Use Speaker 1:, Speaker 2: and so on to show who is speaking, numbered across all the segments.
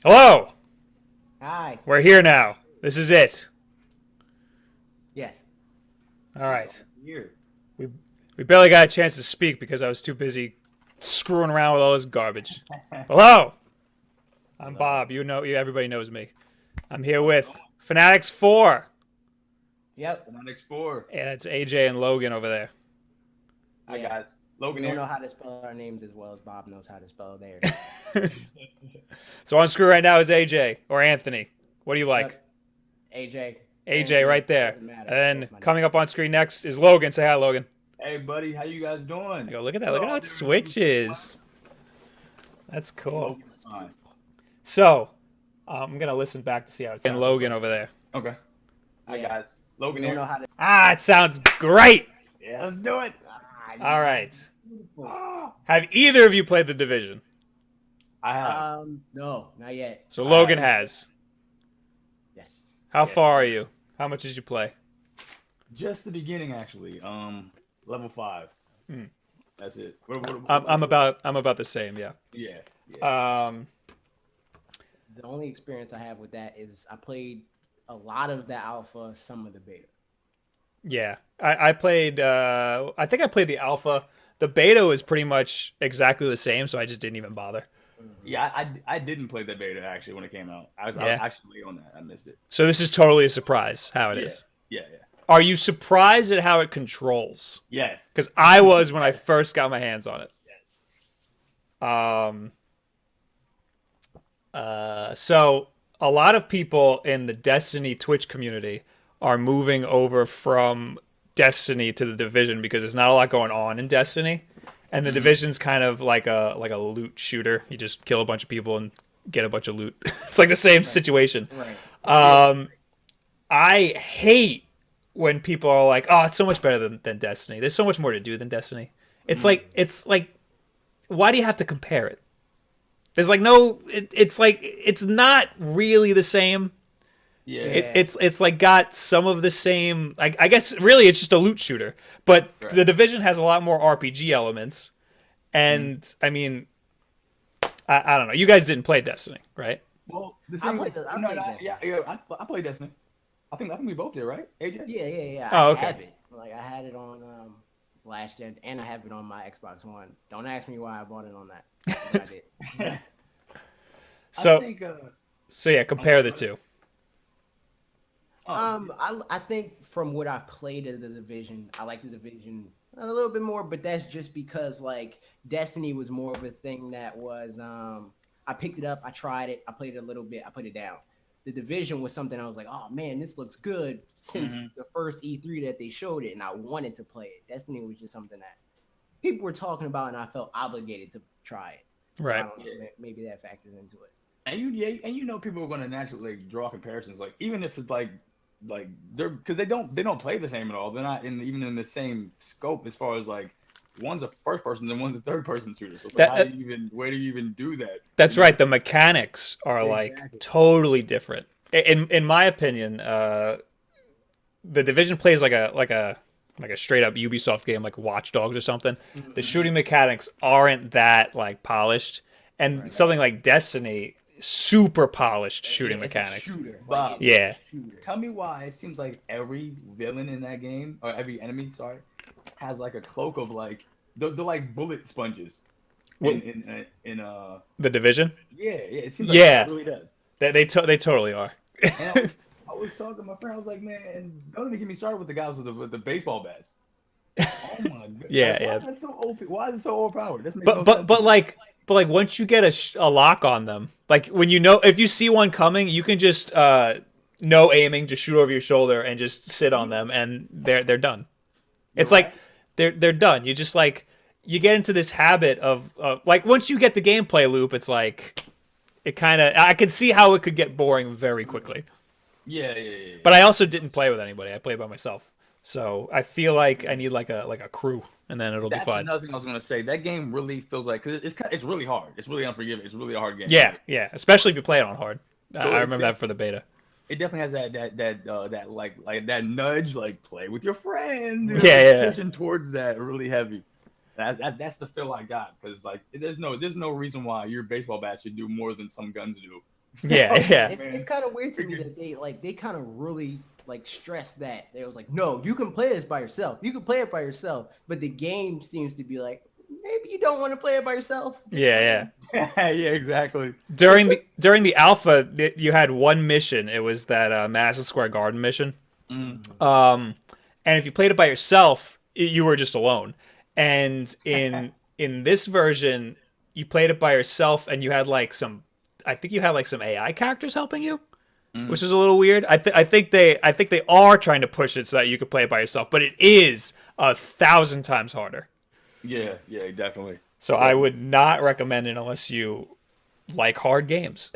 Speaker 1: Hello!
Speaker 2: Hi.
Speaker 1: We're here now. This is it.
Speaker 2: Yes.
Speaker 1: All right.
Speaker 3: Here.
Speaker 1: We we barely got a chance to speak because I was too busy screwing around with all this garbage. Hello! I'm Bob. Everybody knows me. I'm here with FANATIX FOUR.
Speaker 2: Yep.
Speaker 3: FANATIX FOUR.
Speaker 1: And it's AJ and Logan over there.
Speaker 3: Hi
Speaker 2: Yeah.
Speaker 3: guys. Logan
Speaker 2: We don't
Speaker 3: here.
Speaker 2: know how to spell our names as well as Bob knows how to spell theirs.
Speaker 1: So on screen right now is AJ or Anthony. What do you like?
Speaker 2: AJ.
Speaker 1: AJ right there.
Speaker 2: Doesn't matter.
Speaker 1: And then
Speaker 2: That's my
Speaker 1: coming
Speaker 2: name.
Speaker 1: up on screen next is Logan. Say hi, Logan.
Speaker 3: Hey buddy, how you guys doing?
Speaker 1: Go, look at that. Look at how it switches. That's cool.
Speaker 3: Logan's fine.
Speaker 1: So, I'm going to listen back to see how it sounds. And Logan over there.
Speaker 3: Okay. Hi
Speaker 2: Yeah.
Speaker 3: guys. Logan
Speaker 2: We don't
Speaker 3: here.
Speaker 2: know how to.
Speaker 1: Ah, it sounds great.
Speaker 3: Yeah, let's do it.
Speaker 1: All right.
Speaker 3: Ah.
Speaker 1: Have either of you played The Division?
Speaker 3: I have.
Speaker 2: No, not yet.
Speaker 1: So Logan has.
Speaker 2: Yes.
Speaker 1: How
Speaker 3: Yes.
Speaker 1: far are you? How much did you play?
Speaker 3: Just the beginning actually. Level 5.
Speaker 1: Hmm.
Speaker 3: That's it.
Speaker 1: I'm about the same. Yeah.
Speaker 3: Yeah. Yeah.
Speaker 2: The only experience I have with that is I played a lot of the alpha, some of the beta.
Speaker 1: Yeah. I played. I think I played the alpha. The beta was pretty much exactly the same, so I just didn't even bother.
Speaker 3: Yeah, I didn't play the beta actually when it came out. I was
Speaker 1: Yeah.
Speaker 3: actually on that. I missed it.
Speaker 1: So this is totally a surprise how it is.
Speaker 3: Yeah. Yeah.
Speaker 1: Are you surprised at how it controls?
Speaker 3: Yes.
Speaker 1: Because I was when I first got my hands on it. So a lot of people in the Destiny Twitch community are moving over from Destiny to the Division because there's not a lot going on in Destiny, and the Division's kind of like a loot shooter. You just kill a bunch of people and get a bunch of loot. It's like the same situation.
Speaker 2: Right.
Speaker 1: I hate when people are like, "Oh, it's so much better than Destiny. There's so much more to do than Destiny." It's like, why do you have to compare it? There's like no, it's like it's not really the same.
Speaker 3: Yeah.
Speaker 1: It's like got some of the same. I guess really it's just a loot shooter, but
Speaker 3: Right.
Speaker 1: the Division has a lot more RPG elements, and I mean, I don't know. You guys didn't play Destiny, right?
Speaker 3: Well, the
Speaker 2: I
Speaker 3: thing
Speaker 2: played
Speaker 3: is,
Speaker 2: the- I
Speaker 3: you know,
Speaker 2: played
Speaker 3: I-
Speaker 2: Destiny.
Speaker 3: yeah, I played Destiny. I think we both did, right, AJ?
Speaker 2: Yeah.
Speaker 1: Oh,
Speaker 2: I
Speaker 1: okay.
Speaker 2: have it. Like I had it on last gen, and I have it on my Xbox One. Don't ask me why I bought it on that. But I did.
Speaker 1: So
Speaker 3: I think,
Speaker 1: so yeah, compare the two.
Speaker 2: I think from what I've played of the Division, I like the Division a little bit more, but that's just because like Destiny was more of a thing that was I picked it up, I tried it, I played it a little bit, I put it down. The Division was something I was like, oh man, this looks good since the first E3 that they showed it, and I wanted to play it. Destiny was just something that people were talking about, and I felt obligated to try it. So I
Speaker 1: Right.
Speaker 2: don't know, maybe that factors into it.
Speaker 3: and you know people are going to naturally like, draw comparisons, like even if it's like they're because they don't play the same at all. They're not even in the same scope as far as like one's a first person and one's a third person shooter. So it's like, where do you even do that?
Speaker 1: That's right. The mechanics are like
Speaker 3: Exactly.
Speaker 1: totally different. In my opinion, the Division plays like a straight up Ubisoft game, like Watch Dogs or something. The shooting mechanics aren't that like polished, and something like Destiny, super polished shooting
Speaker 2: It's a
Speaker 1: mechanics.
Speaker 2: shooter.
Speaker 3: Bob.
Speaker 2: Like, it's
Speaker 1: Yeah.
Speaker 2: a shooter.
Speaker 3: Tell me why it seems like every villain in that game or every enemy, sorry, has like a cloak of like they're like bullet sponges. In
Speaker 1: The Division,
Speaker 3: yeah, it seems like
Speaker 1: Yeah.
Speaker 3: it really does.
Speaker 1: they totally are.
Speaker 3: And I was talking to my friend. I was like, man, don't even get me started with the guys with the baseball bats. Oh my god.
Speaker 1: Yeah,
Speaker 3: Like,
Speaker 1: yeah.
Speaker 3: Why is that so OP? Why is it so overpowered? That makes no
Speaker 1: But
Speaker 3: sense
Speaker 1: but
Speaker 3: to me.
Speaker 1: like once you get a lock on them, like when you know if you see one coming, you can just no aiming, just shoot over your shoulder and just sit on them, and they're done. It's
Speaker 3: You're
Speaker 1: like they're done. You just like you get into this habit of like once you get the gameplay loop, it's like it kind of I can see how it could get boring very quickly.
Speaker 3: Yeah.
Speaker 1: But I also didn't play with anybody. I played by myself, so I feel like I need like a crew, and then it'll
Speaker 3: That's
Speaker 1: be fun.
Speaker 3: another thing I was gonna say. That game really feels like because it's really hard. It's really unforgiving. It's really a hard game.
Speaker 1: Yeah, especially if you play it on hard.
Speaker 3: So
Speaker 1: I remember that for the beta.
Speaker 3: It definitely has that like that nudge, like play with your friends. You know,
Speaker 1: Yeah.
Speaker 3: Pushing towards that really heavy. That's the feel I got because like there's no reason why your baseball bat should do more than some guns do.
Speaker 1: Yeah, yeah.
Speaker 2: It's kind of weird to me that they kind of really like stress that. They was like, no, you can play this by yourself. You can play it by yourself. But the game seems to be like, maybe you don't want to play it by yourself.
Speaker 1: Yeah.
Speaker 3: Yeah, exactly.
Speaker 1: During the alpha, you had one mission. It was that Madison Square Garden mission. And if you played it by yourself, you were just alone. And in this version, you played it by yourself, and you had like some. I think you had like some AI characters helping you, which is a little weird. I think they are trying to push it so that you could play it by yourself, but it is 1,000 times harder.
Speaker 3: Yeah, definitely.
Speaker 1: So I would not recommend it unless you like hard games.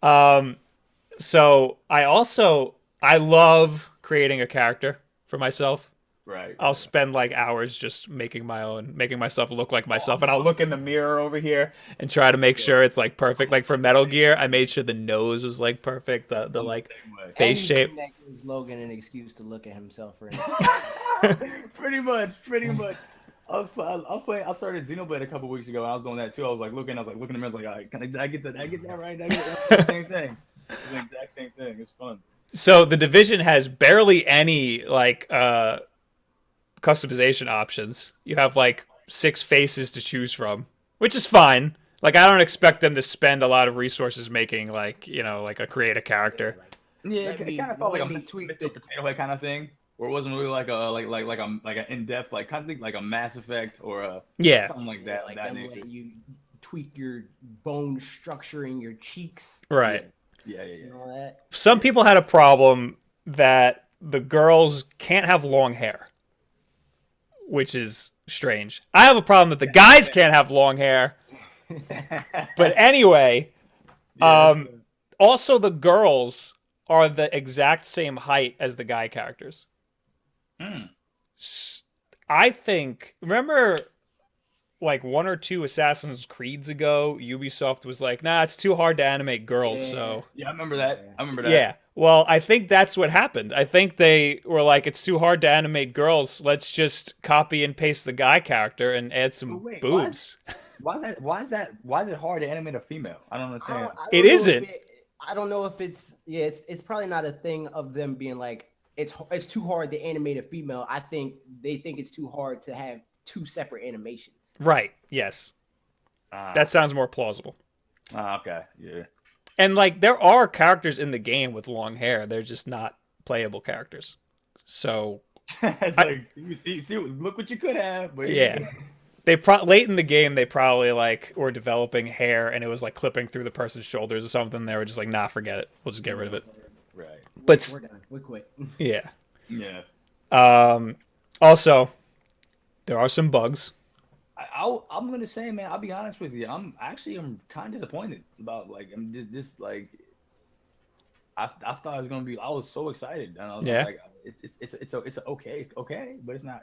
Speaker 1: So I love creating a character for myself.
Speaker 3: Right.
Speaker 1: I'll spend like hours just making myself look like myself, and I'll look in the mirror over here and try to make sure it's like perfect. Like for Metal Gear, I made sure the nose was like perfect, the like face shape.
Speaker 2: That gives Logan an excuse to look at himself for
Speaker 3: Pretty much. I started Xenoblade a couple weeks ago, and I was doing that too. I was looking at me, I was like, all right, did I get that right? Did I get that? Same thing. It's the exact same thing. It's fun.
Speaker 1: So the Division has barely any like customization options. You have like 6 faces to choose from, which is fine. Like I don't expect them to spend a lot of resources making like, like create a character.
Speaker 3: Yeah, it kind of felt like a Mr. Potato Head kind of thing, where it wasn't really like an in-depth like kind of thing, like a Mass Effect or a something like that.
Speaker 2: Like that nature. You tweak your bone structure in your cheeks.
Speaker 1: Right.
Speaker 3: Yeah.
Speaker 2: And all that.
Speaker 1: Some people had a problem that the girls can't have long hair, which is strange. I have a problem that the guys can't have long hair. But anyway, also the girls are the exact same height as the guy characters. I think, remember like 1 or 2 Assassin's Creeds ago, Ubisoft was like, nah, it's too hard to animate girls. So
Speaker 3: I remember that.
Speaker 1: Yeah. Well, I think that's what happened. I think they were like, it's too hard to animate girls. Let's just copy and paste the guy character and add some boobs.
Speaker 3: Why is it hard to animate a female? I don't understand.
Speaker 1: It isn't.
Speaker 2: I don't know if it's it's probably not a thing of them being like it's too hard to animate a female. I think they think it's too hard to have 2 separate animations.
Speaker 1: Right. Yes. That sounds more plausible.
Speaker 3: Okay. Yeah.
Speaker 1: And like there are characters in the game with long hair. They're just not playable characters. So
Speaker 3: it's like you see, look what you could have. But
Speaker 1: yeah. They late in the game they probably like were developing hair and it was like clipping through the person's shoulders or something. They were just like, nah, forget it. We'll just get rid of it.
Speaker 3: Right.
Speaker 1: But
Speaker 2: we're done. We quit.
Speaker 1: Yeah.
Speaker 3: Yeah.
Speaker 1: Also, there are some bugs.
Speaker 3: I'm gonna say, man, I'll be honest with you. I'm kind of disappointed about like I'm just like I thought it was gonna be. I was so excited. And I was like, it's okay, but it's not,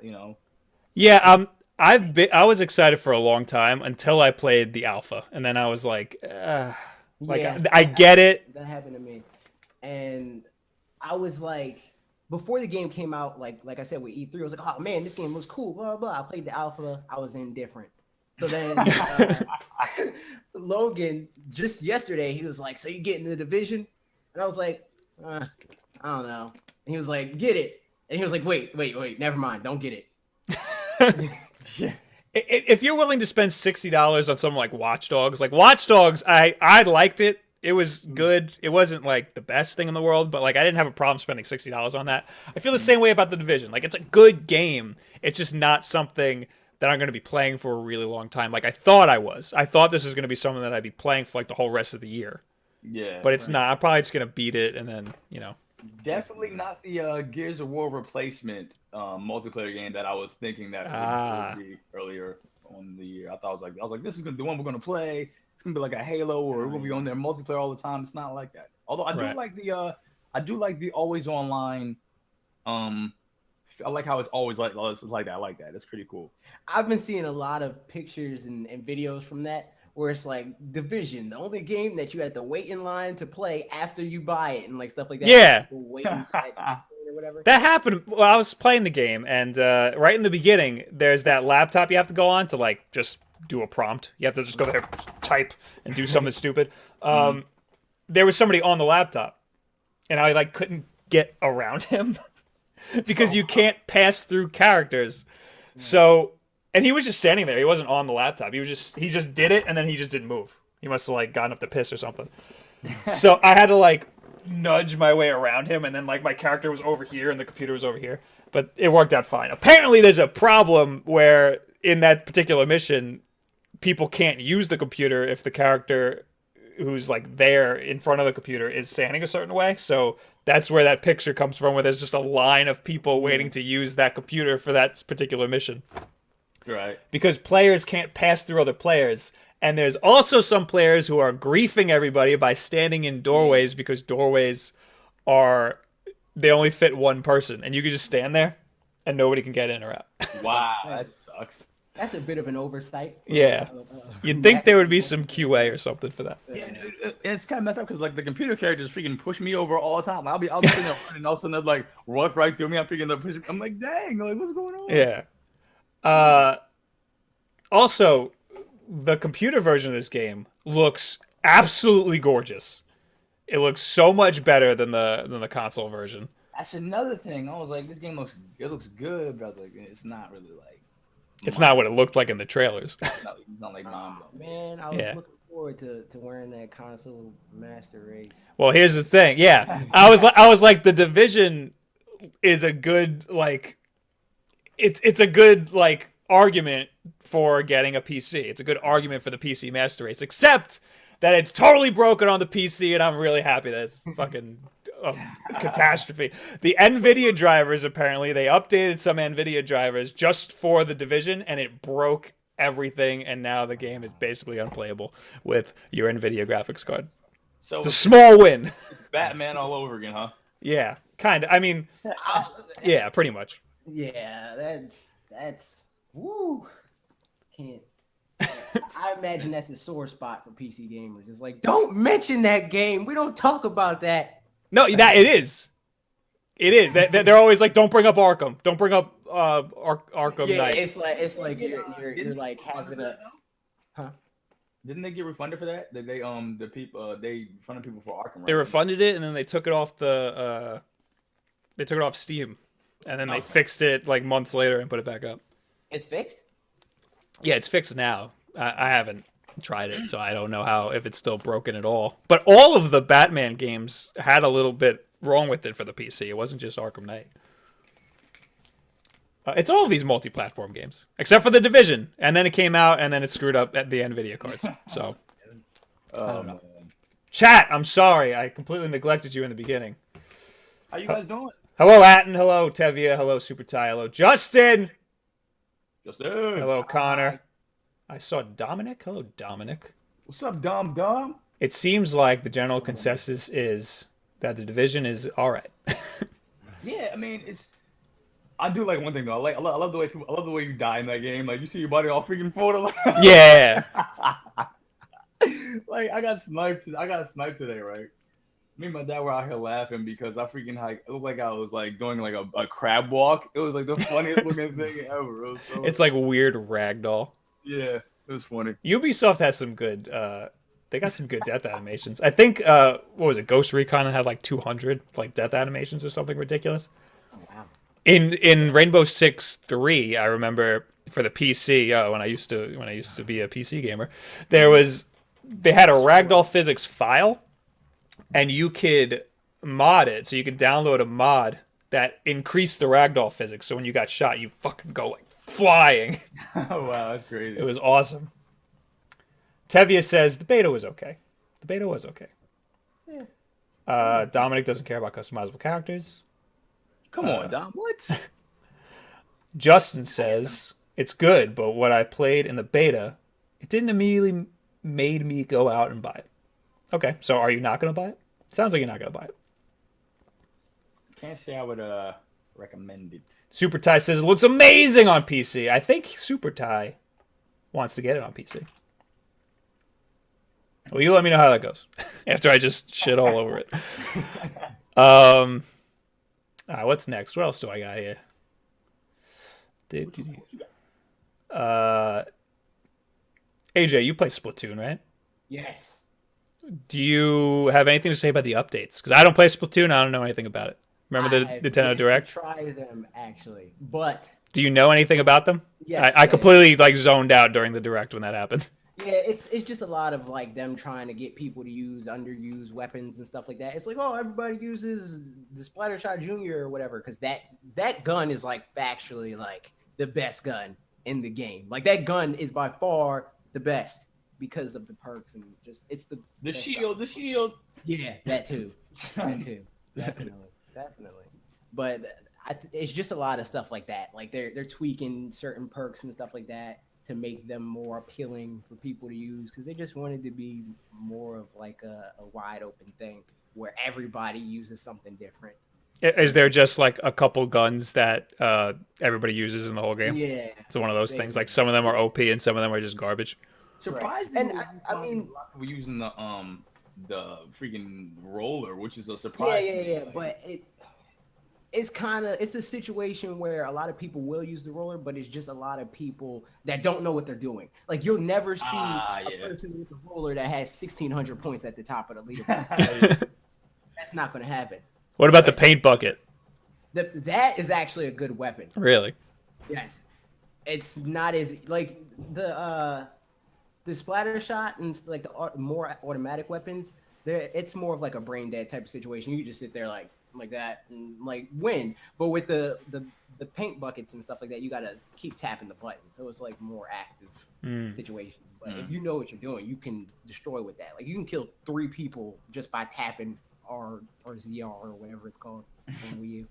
Speaker 1: Yeah. I was excited for a long time until I played the alpha, and then I was like, I get it.
Speaker 2: That happened to me, and I was like, before the game came out, like I said with E3, I was like, oh man, this game looks cool, blah blah blah. I played the alpha, I was indifferent. So then Logan just yesterday he was like, so you get in the Division, and I was like, I don't know. And he was like, get it, and he was like, wait, never mind, don't get it.
Speaker 1: Yeah. If you're willing to spend $60 on something like Watch Dogs, I liked it. It was good. It wasn't like the best thing in the world, but like I didn't have a problem spending $60 on that. I feel the same way about The Division. Like it's a good game. It's just not something that I'm going to be playing for a really long time. Like I thought I was. I thought this was going to be something that I'd be playing for like the whole rest of the year.
Speaker 3: Yeah.
Speaker 1: But it's not. I'm probably just going to beat it and then,
Speaker 3: Definitely not the Gears of War replacement multiplayer game that I was thinking that would be earlier on the year. I was like, this is the one we're gonna play. It's gonna be like a Halo, or we're gonna be on there multiplayer all the time. It's not like that. Although I do like the always online. I like how it's always like that. I like that. It's pretty cool.
Speaker 2: I've been seeing a lot of pictures and videos from that, where it's like Division, the only game that you had to wait in line to play after you buy it and like stuff like that.
Speaker 1: Yeah.
Speaker 2: Or whatever.
Speaker 1: That happened while I was playing the game, and right in the beginning, there's that laptop you have to go on to like just do a prompt. You have to just go there, type, and do something stupid. there was somebody on the laptop, and I like couldn't get around him because you can't pass through characters. So, and he was just standing there. He wasn't on the laptop. He just did it, and then he just didn't move. He must have like gotten up to piss or something. So I had to like nudge my way around him, and then like my character was over here and the computer was over here. But it worked out fine. Apparently, there's a problem where in that particular mission, people can't use the computer if the character who's like there in front of the computer is standing a certain way. So that's where that picture comes from, where there's just a line of people waiting to use that computer for that particular mission.
Speaker 3: Right.
Speaker 1: Because players can't pass through other players. And there's also some players who are griefing everybody by standing in doorways because doorways they only fit one person. And you can just stand there and nobody can get in or out.
Speaker 3: Wow, that sucks.
Speaker 2: That's a bit of an oversight.
Speaker 1: Yeah. You'd think there would be some QA or something for that.
Speaker 3: Yeah, it's kind of messed up because like the computer characters freaking push me over all the time. I'll be sitting there and all of a sudden they'll like walk right through me. I'm freaking pushing. I'm like, dang, like what's going on?
Speaker 1: Yeah. Also, the computer version of this game looks absolutely gorgeous. It looks so much better than the console version.
Speaker 3: That's another thing. I was like, this game looks good, but I was like, it's not really like.
Speaker 1: It's not what it looked like in the trailers.
Speaker 3: Not like mine.
Speaker 2: Man, I was looking forward to wearing that console master race.
Speaker 1: Well, here's the thing. Yeah, I was like, the Division is a good like. It's a good like argument for getting a PC. It's a good argument for the PC master race, except that it's totally broken on the PC, and I'm really happy that it's fucking a catastrophe. The NVIDIA drivers, apparently, they updated some NVIDIA drivers just for the Division, and it broke everything, and now the game is basically unplayable with your NVIDIA graphics card. So it's a small win.
Speaker 3: It's Batman all over again, huh?
Speaker 1: Yeah, kind of. I mean, yeah, pretty much.
Speaker 2: Yeah, that's woo. Can't. I imagine that's the sore spot for PC gamers. It's like, don't mention that game. We don't talk about that.
Speaker 1: No, that it is. It is. They're always like, don't bring up Arkham. Don't bring up Arkham Knight.
Speaker 2: It's like you're like having a. Huh?
Speaker 3: Didn't they get refunded for that? They the people they refunded people for Arkham. Right?
Speaker 1: They refunded it, and then they took it off Steam, and then they fixed it like months later and put it back up.
Speaker 2: It's fixed?
Speaker 1: Yeah, it's fixed now. I haven't tried it, so I don't know if it's still broken at all. But all of the Batman games had a little bit wrong with it for the PC. It wasn't just Arkham Knight. It's all of these multi-platform games, except for the Division. And then it came out, and then it screwed up at the NVIDIA cards. So, I don't know. Chat, I'm sorry. I completely neglected you in the beginning.
Speaker 3: How you guys doing?
Speaker 1: Hello, Atten. Hello, Tevia. Hello, Super Ty. Hello, Justin. Hello, Connor. I saw Dominic. Hello, Dominic.
Speaker 3: What's up, Dom?
Speaker 1: It seems like the general consensus is that the Division is all right.
Speaker 3: Yeah, I mean, I do like one thing though. I love the way you die in that game. Like you see your body all freaking folded.
Speaker 1: Yeah.
Speaker 3: Like I got sniped today, right? Me and my dad were out here laughing because I freaking it looked like I was like doing like a crab walk. It was like the funniest looking thing ever.
Speaker 1: It's like weird ragdoll.
Speaker 3: Yeah, it was funny.
Speaker 1: Ubisoft has some good. They got some good death animations. I think what was it? Ghost Recon had like 200 like death animations or something ridiculous.
Speaker 2: Oh wow.
Speaker 1: In Rainbow Six 3, I remember for the PC when I used to be a PC gamer, they had a ragdoll physics file. And you could mod it, so you could download a mod that increased the ragdoll physics. So when you got shot, you fucking go like flying.
Speaker 3: Oh wow, that's crazy.
Speaker 1: It was awesome. Tevia says the beta was okay. The beta was okay. Yeah. Dominic doesn't care about customizable characters.
Speaker 3: Come on, Dom. What?
Speaker 1: Justin says it's good, but what I played in the beta, it didn't immediately made me go out and buy it. Okay, so are you not going to buy it? Sounds like you're not going to buy it.
Speaker 3: Can't say I would recommend it.
Speaker 1: Super Ty says it looks amazing on PC. I think Super Ty wants to get it on PC. Well, you let me know how that goes after I just shit all over it. All right, what's next? What else do I got here? AJ, you play Splatoon, right?
Speaker 2: Yes.
Speaker 1: Do you have anything to say about the updates? Because I don't play Splatoon. I don't know anything about it. Remember the
Speaker 2: I have
Speaker 1: Nintendo
Speaker 2: yet to
Speaker 1: Direct?
Speaker 2: try them actually, but
Speaker 1: Do you know anything about them?
Speaker 2: yes,
Speaker 1: I completely like zoned out during the Direct when that happened.
Speaker 2: yeah, it's just a lot of like them trying to get people to use underused weapons and stuff like that. It's like, oh, everybody uses the Splatter Shot Junior or whatever, because that gun is like actually like the best gun in the game. Like that gun is by far the best because of the perks and just it's the best
Speaker 3: shield,
Speaker 2: gun.
Speaker 3: the shield.
Speaker 2: Yeah, that too, that too, definitely, definitely. But it's just a lot of stuff like that. Like they're tweaking certain perks and stuff like that to make them more appealing for people to use because they just wanted to be more of like a wide open thing where everybody uses something different.
Speaker 1: Is there just like a couple guns that everybody uses in the whole game?
Speaker 2: Yeah,
Speaker 1: It's one of those things. Like
Speaker 2: basically.
Speaker 1: some of them are OP and some of them are just garbage.
Speaker 3: Surprisingly,
Speaker 2: And I mean,
Speaker 3: a lot of people using the freaking roller, which is a
Speaker 2: yeah,
Speaker 3: surprise.
Speaker 2: yeah,
Speaker 3: to me.
Speaker 2: yeah.
Speaker 3: Like,
Speaker 2: But it's a situation where a lot of people will use the roller, but it's just a lot of people that don't know what they're doing. Like you'll never see a person with a roller that has 1,600 points at the top of the leaderboard. That's not going to happen.
Speaker 1: What about the paint bucket?
Speaker 2: That is actually a good weapon.
Speaker 1: Really?
Speaker 2: Yes, it's not as like the splatter shot and like the more automatic weapons. It's more of like a brain dead type of situation. You just sit there like that and like win. But with the paint buckets and stuff like that, you gotta keep tapping the button. So it's like more active situation. But if you know what you're doing, you can destroy with that. Like you can kill 3 people just by tapping R or ZR or whatever it's called on Wii U.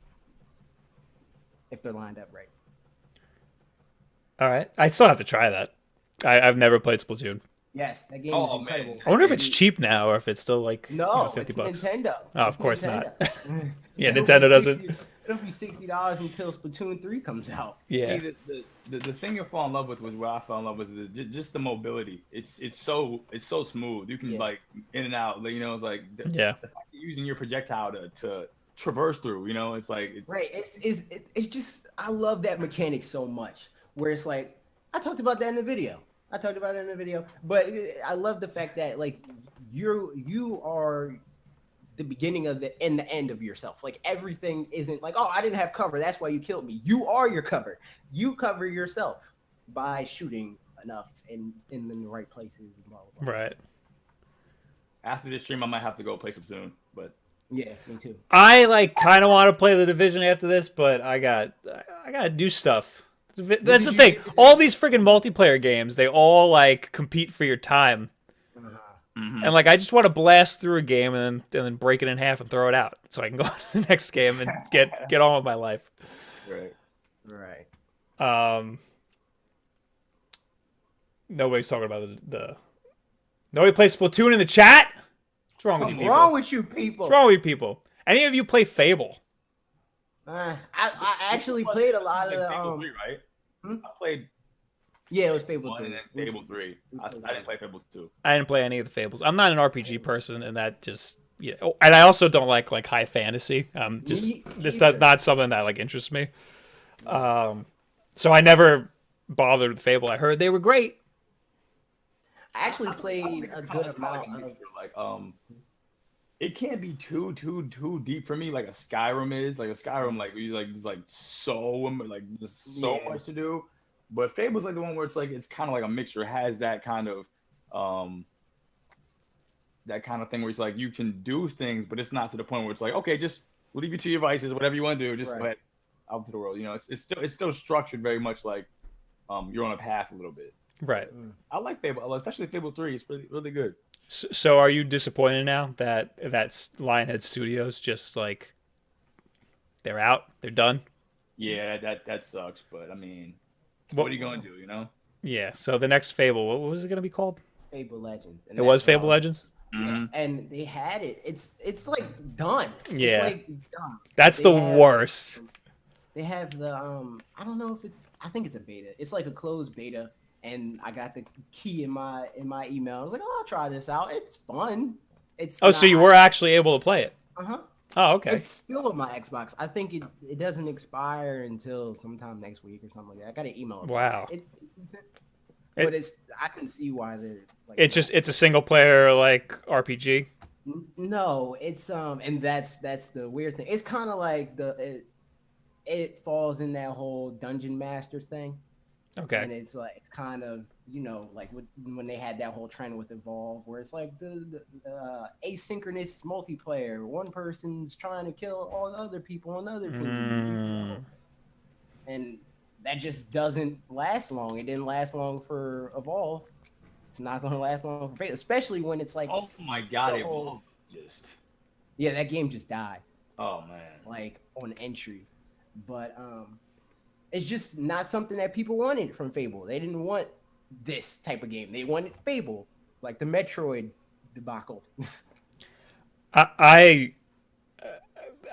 Speaker 2: If they're lined up right.
Speaker 1: All right. I still have to try that. I've never played Splatoon.
Speaker 2: Yes, that game is incredible.
Speaker 1: Man. I wonder if it's cheap now or if it's still like
Speaker 2: no,
Speaker 1: $50.
Speaker 2: It's Nintendo.
Speaker 1: Oh, of course
Speaker 2: Nintendo.
Speaker 1: not. Yeah, Nintendo doesn't.
Speaker 2: It'll be $60 until Splatoon 3 comes out.
Speaker 1: Yeah.
Speaker 3: See, the thing you'll fall in love with was what I fell in love with is just the mobility. It's so smooth. You can like in and out. You know, it's like the fact that you're using your projectile to traverse through. You know, it's like
Speaker 2: right. It's just I love that mechanic so much. Where it's like I talked about that in the video. But I love the fact that like you are the beginning of and the end of yourself. Like everything isn't like, oh, I didn't have cover, that's why you killed me. You are your cover. You cover yourself by shooting enough in the right places and blah blah blah.
Speaker 1: Right.
Speaker 3: After this stream, I might have to go play Splatoon, but
Speaker 2: yeah, me too.
Speaker 1: I like kind of want to play the Division after this, but I gotta do stuff. That's the thing. All these freaking multiplayer games, they all like compete for your time. And like I just want to blast through a game and then break it in half and throw it out so I can go to the next game and get on with my life.
Speaker 3: Right.
Speaker 1: Nobody's talking about the nobody plays Splatoon in the chat? What's wrong with you people?
Speaker 2: What's wrong with you people?
Speaker 1: What's wrong with you people? Any of you play Fable?
Speaker 2: I actually played a lot of the
Speaker 3: Fable 3, right? I played
Speaker 2: it was Fable 3.
Speaker 3: And then Fable 3. I didn't play Fable 2.
Speaker 1: I didn't play any of the Fables. I'm not an RPG person, and that just and I also don't like high fantasy. This does not something that like interests me. So I never bothered with Fable. I heard they were great.
Speaker 2: I actually played a good amount of
Speaker 3: it can't be too deep for me like a Skyrim is. Like a Skyrim there's so much to do. But Fable's like the one where it's kind of like a mixture. It has that kind of thing where it's like you can do things, but it's not to the point where it's like, okay, just leave you to your vices, whatever you want to do, just go ahead out to the world. You know, it's still structured very much like you're on a path a little bit.
Speaker 1: Right.
Speaker 3: I like Fable, especially Fable 3. It's really good.
Speaker 1: So are you disappointed now that Lionhead Studios just like they're out, they're done?
Speaker 3: Yeah, that sucks. But I mean, what are you gonna do? You know?
Speaker 1: Yeah. So the next Fable, what was it gonna be called?
Speaker 2: Fable Legends.
Speaker 1: It was Fable Legends.
Speaker 2: Yeah. And they had it. It's like done.
Speaker 1: Yeah.
Speaker 2: It's like done.
Speaker 1: That's the worst.
Speaker 2: They have the I don't know if I think it's a beta. It's like a closed beta. And I got the key in my email. I was like, oh, I'll try this out. It's fun.
Speaker 1: So you were actually able to play it?
Speaker 2: Uh-huh.
Speaker 1: Oh, okay.
Speaker 2: It's still on my Xbox. I think it doesn't expire until sometime next week or something like that. I got an email.
Speaker 1: Wow.
Speaker 2: but I can see why they're like.
Speaker 1: It's a single player like RPG.
Speaker 2: No, it's and that's the weird thing. It's kind of like it falls in that whole dungeon master thing.
Speaker 1: Okay.
Speaker 2: And it's like it's kind of like when they had that whole trend with Evolve, where it's like the asynchronous multiplayer. One person's trying to kill all the other people on the other team, and that just doesn't last long. It didn't last long for Evolve. It's not going to last long for Fable, especially when it's like,
Speaker 3: oh my god, Evolve just
Speaker 2: that game just died.
Speaker 3: Oh man,
Speaker 2: like on entry, but it's just not something that people wanted from Fable. They didn't want this type of game. They wanted Fable, like the Metroid debacle.
Speaker 1: I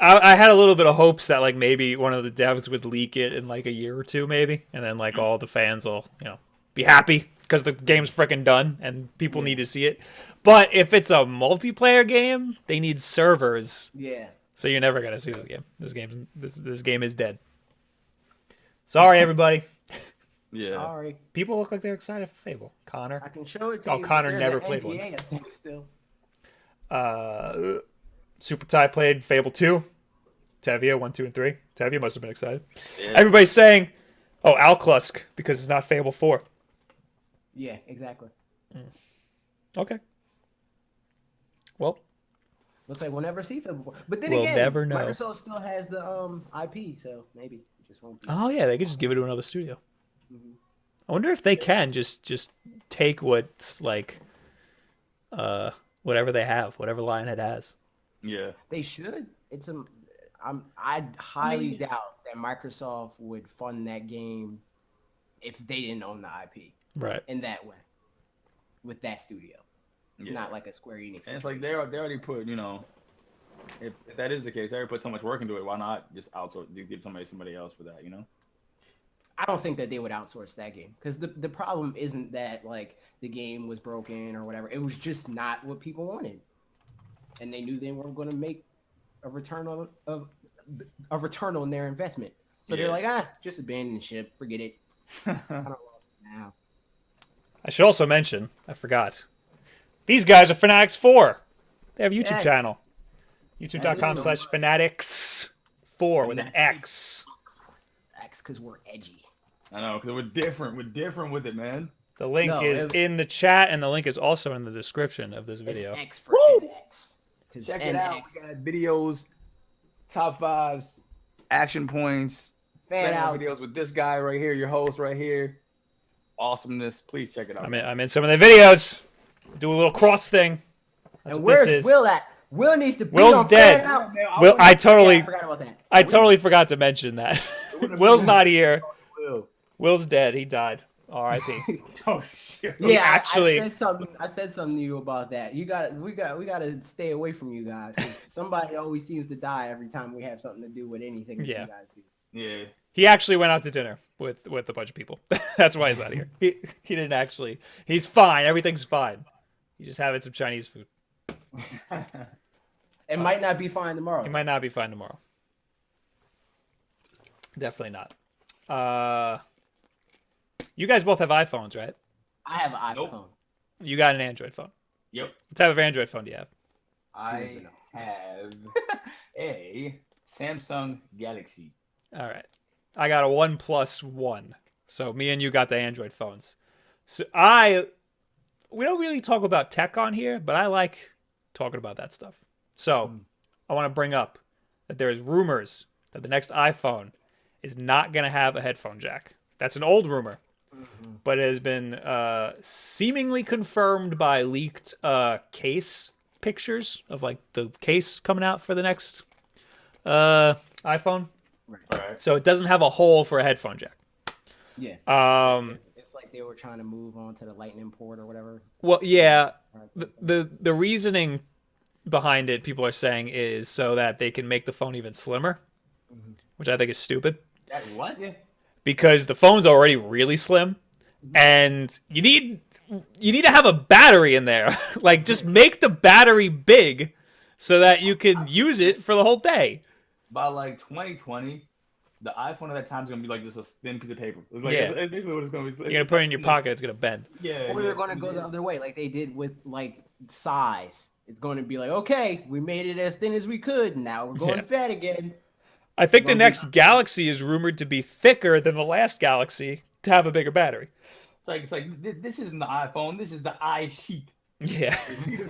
Speaker 1: had a little bit of hopes that like maybe one of the devs would leak it in like a year or two, maybe, and then like all the fans will be happy because the game's freaking done and people need to see it. But if it's a multiplayer game, they need servers.
Speaker 2: Yeah.
Speaker 1: So you're never gonna see this game. This game is dead. Sorry, everybody.
Speaker 3: Yeah.
Speaker 2: Sorry.
Speaker 1: People look like they're excited for Fable. Connor.
Speaker 2: I can show it to you.
Speaker 1: Oh, Connor never
Speaker 2: an
Speaker 1: played
Speaker 2: NDA,
Speaker 1: one.
Speaker 2: I think still.
Speaker 1: Super Ty played Fable 2. Tevia 1, 2, and 3. Tevia must have been excited.
Speaker 3: Yeah.
Speaker 1: Everybody's saying, "Oh, Alclusk," because it's not Fable 4.
Speaker 2: Yeah, exactly.
Speaker 1: Okay. Well,
Speaker 2: looks like we'll never see Fable 4. But then
Speaker 1: we'll
Speaker 2: again,
Speaker 1: never know.
Speaker 2: Microsoft still has the IP, so maybe it just won't be.
Speaker 1: Oh yeah, they could just give it to another studio.
Speaker 2: Mm-hmm.
Speaker 1: I wonder if they can just take what's like, whatever they have, whatever Lionhead has.
Speaker 3: Yeah.
Speaker 2: They should. I highly doubt that Microsoft would fund that game if they didn't own the IP.
Speaker 1: Right.
Speaker 2: In that way, with that studio, it's not like a Square Enix.
Speaker 3: And it's like they already put, if that is the case, they already put so much work into it. Why not just outsource? Give somebody else for that?
Speaker 2: I don't think that they would outsource that game because the problem isn't that like the game was broken or whatever. It was just not what people wanted, and they knew they weren't going to make a return on their investment. So they're like, just abandon ship, forget it. I don't know now.
Speaker 1: I should also mention, I forgot, these guys are FANATIX FOUR. They have a YouTube channel. YouTube.com/FANATIX4 with an X.
Speaker 2: X, because we're edgy.
Speaker 3: I know, because we're different. We're different with it, man.
Speaker 1: The link is in the chat, and the link is also in the description of this video.
Speaker 2: It's X for NX.
Speaker 3: Check it out. We got videos, top 5s, action points, fan out videos with this guy right here, your host right here. Awesomeness. Please check it out.
Speaker 1: I'm in some of the videos. Do a little cross thing. That's
Speaker 2: and where's Will at? Will needs to be
Speaker 1: Will's dead. Will, I
Speaker 2: forgot about that.
Speaker 1: I totally forgot to mention that. Will's not here. Will's dead. He died. R.I.P.
Speaker 3: Oh shit.
Speaker 2: Yeah,
Speaker 1: actually,
Speaker 2: I said something to you about that. We got to stay away from you guys. 'Cause somebody always seems to die every time we have something to do with anything that you guys do.
Speaker 3: Yeah.
Speaker 1: He actually went out to dinner with a bunch of people. That's why he's not here. He didn't actually. He's fine. Everything's fine. He's just having some Chinese food.
Speaker 2: It might not be fine tomorrow.
Speaker 1: He might not be fine tomorrow. Definitely not. You guys both have iPhones, right?
Speaker 2: I have an iPhone.
Speaker 1: You got an Android phone.
Speaker 3: Yep.
Speaker 1: What type of Android phone do you have?
Speaker 3: I have a Samsung Galaxy.
Speaker 1: All right. I got a OnePlus One. So me and you got the Android phones. So we don't really talk about tech on here, but I like talking about that stuff. So I want to bring up that there is rumors that the next iPhone is not going to have a headphone jack. That's an old rumor, but it has been seemingly confirmed by leaked case pictures of like the case coming out for the next iPhone.
Speaker 3: Right.
Speaker 1: So it doesn't have a hole for a headphone jack.
Speaker 2: Yeah. It's like they were trying to move on to the Lightning port or whatever.
Speaker 1: Well, yeah. The reasoning behind it, people are saying, is so that they can make the phone even slimmer, which I think is stupid.
Speaker 3: What? Yeah.
Speaker 1: Because the phone's already really slim, and you need to have a battery in there. Like, just make the battery big so that you can use it for the whole day.
Speaker 3: By like 2020, the iPhone at that time is gonna be like just a thin piece of paper. It's like,
Speaker 1: Yeah.
Speaker 3: it's basically what it's gonna be.
Speaker 1: You're gonna put it in your pocket. It's gonna bend.
Speaker 3: Yeah.
Speaker 2: Or they're gonna go the other way, like they did with like size. It's going to be like, okay, we made it as thin as we could. Now we're going fat again.
Speaker 1: I think the next Galaxy is rumored to be thicker than the last Galaxy to have a bigger battery.
Speaker 3: It's like this isn't the iPhone. This is the iSheet.
Speaker 1: Yeah,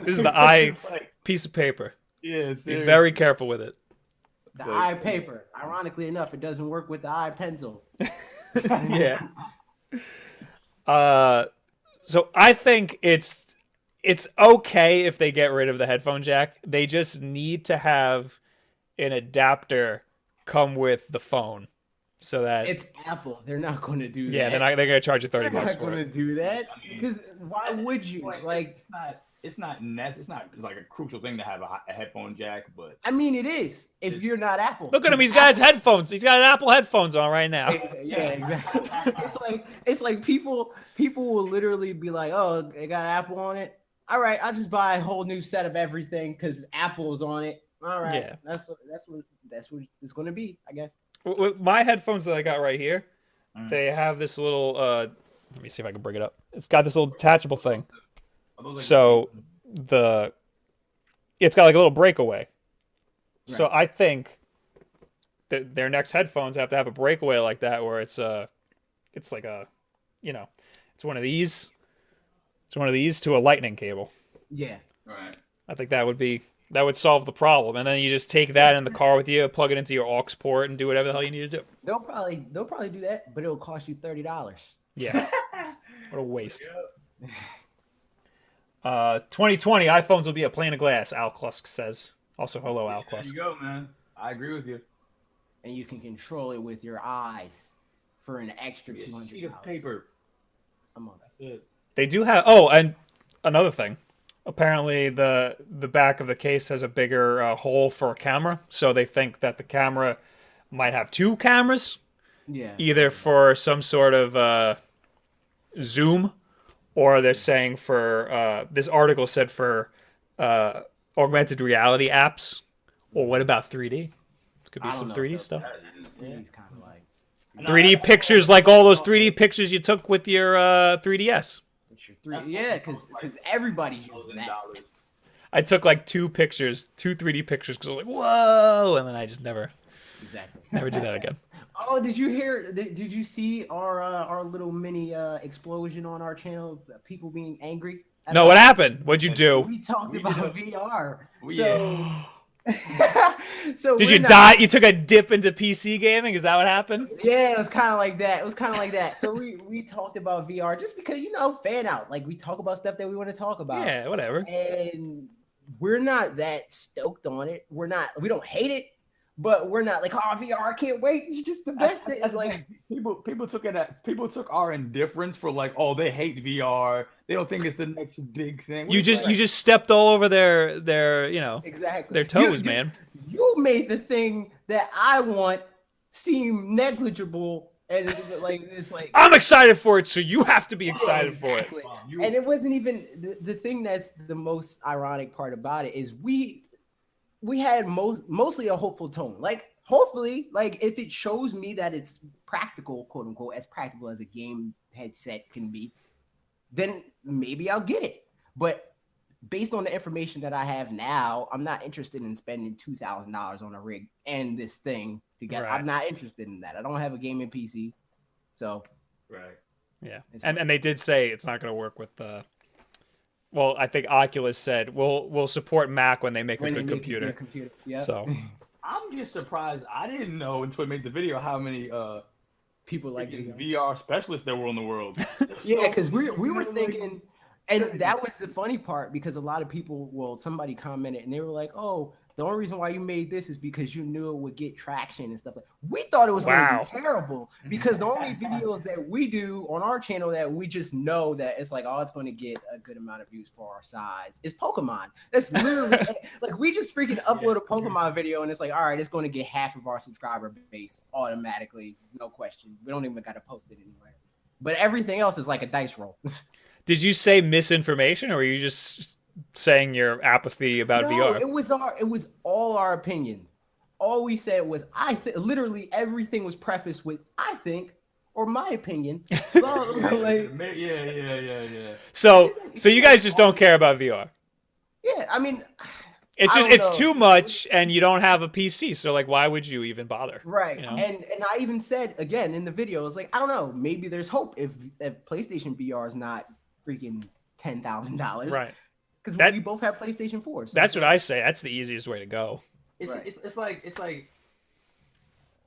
Speaker 1: this is the i piece of paper.
Speaker 3: Yeah,
Speaker 1: be very careful with it.
Speaker 2: The eye paper. Ironically enough, it doesn't work with the eye pencil.
Speaker 1: Yeah. So I think it's okay if they get rid of the headphone jack. They just need to have an adapter come with the phone, so that
Speaker 2: it's Apple. They're not going to do that.
Speaker 1: Yeah, they're going to charge you $30 for it.
Speaker 2: They're not going to do that because why would you? Like,
Speaker 3: it's not like a crucial thing to have a headphone jack, but
Speaker 2: I mean, it is if you're not Apple.
Speaker 1: Look at him. He's got his headphones. He's got Apple headphones on right now.
Speaker 2: Yeah, exactly. it's like people will literally be like, oh, they got Apple on it. All right, I'll just buy a whole new set of everything because Apple's on it. All right,
Speaker 1: yeah.
Speaker 2: That's what it's going to be, I guess.
Speaker 1: With my headphones that I got right here, they have this little. Let me see if I can bring it up. It's got this little detachable thing. So it's got like a little breakaway. Right. So I think that their next headphones have to have a breakaway like that, where it's like a, it's one of these. It's one of these to a lightning cable.
Speaker 2: Yeah.
Speaker 3: Right.
Speaker 1: I think that would solve the problem, and then you just take that in the car with you, plug it into your aux port, and do whatever the hell you need to do.
Speaker 2: They'll probably do that, but it'll cost you $30.
Speaker 1: Yeah. What a waste. 2020 iPhones will be a pane of glass, Al Klusk says. Also, hello, Al Klusk.
Speaker 3: There you go, man. I agree with you.
Speaker 2: And you can control it with your eyes for an extra $200.
Speaker 3: Sheet of paper.
Speaker 2: Come on,
Speaker 3: that's it.
Speaker 1: They do have. Oh, and another thing. Apparently, the back of the case has a bigger hole for a camera, so they think that the camera might have two cameras.
Speaker 2: Yeah.
Speaker 1: Either for some sort of zoom, or they're saying for this article said for augmented reality apps. Or what about 3D? Could be some 3D stuff.
Speaker 2: 3D's kind of like
Speaker 1: 3D pictures, like all those 3D pictures you took with your 3DS.
Speaker 2: Yeah, because everybody's using that.
Speaker 1: I took like two 3D pictures, because I was like, whoa, and then I just never do that again.
Speaker 2: Oh, did you see our little mini explosion on our channel? People being angry.
Speaker 1: No, what happened? What'd you do?
Speaker 2: We talked about VR. So
Speaker 1: did you die? You took a dip into PC gaming? Is that what happened?
Speaker 2: Yeah, it was kind of like that. So we talked about VR just because, fan out. Like, we talk about stuff that we want to talk about.
Speaker 1: Yeah, whatever.
Speaker 2: And we're not that stoked on it. We don't hate it, but we're not like, oh, VR, I can't wait. It's just the best thing. It's like
Speaker 3: people took our indifference for like, oh, they hate VR. They don't think it's the next big thing.
Speaker 1: You just stepped all over their
Speaker 2: exactly
Speaker 1: their toes, man.
Speaker 2: You made the thing that I want seem negligible, and it's like
Speaker 1: I'm excited for it, so you have to be excited for it.
Speaker 2: And it wasn't even the thing that's the most ironic part about it is we had mostly a hopeful tone. Like, hopefully, like, if it shows me that it's practical, quote unquote, as practical as a game headset can be, then maybe I'll get it. But based on the information that I have now, I'm not interested in spending $2,000 on a rig and this thing together. Right. I'm not interested in that. I don't have a gaming PC, so
Speaker 3: right.
Speaker 1: Yeah, and they did say it's not going to work with well, I think Oculus said we'll support Mac when they make a good computer.
Speaker 2: Yeah.
Speaker 1: So
Speaker 3: I'm just surprised. I didn't know until I made the video how many
Speaker 2: people like
Speaker 3: VR specialists there were in the world.
Speaker 2: Yeah, because we were thinking, and that was the funny part, because a lot of people, somebody commented and they were like, oh, the only reason why you made this is because you knew it would get traction and stuff. Like, we thought it was going to be terrible, because the only videos that we do on our channel that we just know that it's like, oh, it's going to get a good amount of views for our size is Pokemon. That's literally like, we just freaking upload a Pokemon video and it's like, all right, it's going to get half of our subscriber base automatically, no question. We don't even got to post it anywhere. But everything else is like a dice roll.
Speaker 1: Did you say misinformation, or were you just saying your apathy about VR?
Speaker 2: It was all our opinions. all we said was literally everything was prefaced with "I think" or "my opinion."
Speaker 3: Yeah.
Speaker 1: So you guys just don't care about VR.
Speaker 2: Yeah, I mean,
Speaker 1: It's too much, and you don't have a PC, so like, why would you even bother?
Speaker 2: right.
Speaker 1: You know?
Speaker 2: And I even said again in the video, it's like, I don't know, maybe there's hope if PlayStation VR is not freaking $10,000,
Speaker 1: Right.
Speaker 2: Because we both have PlayStation 4. So
Speaker 1: that's what I say. That's the easiest way to go.
Speaker 3: It's like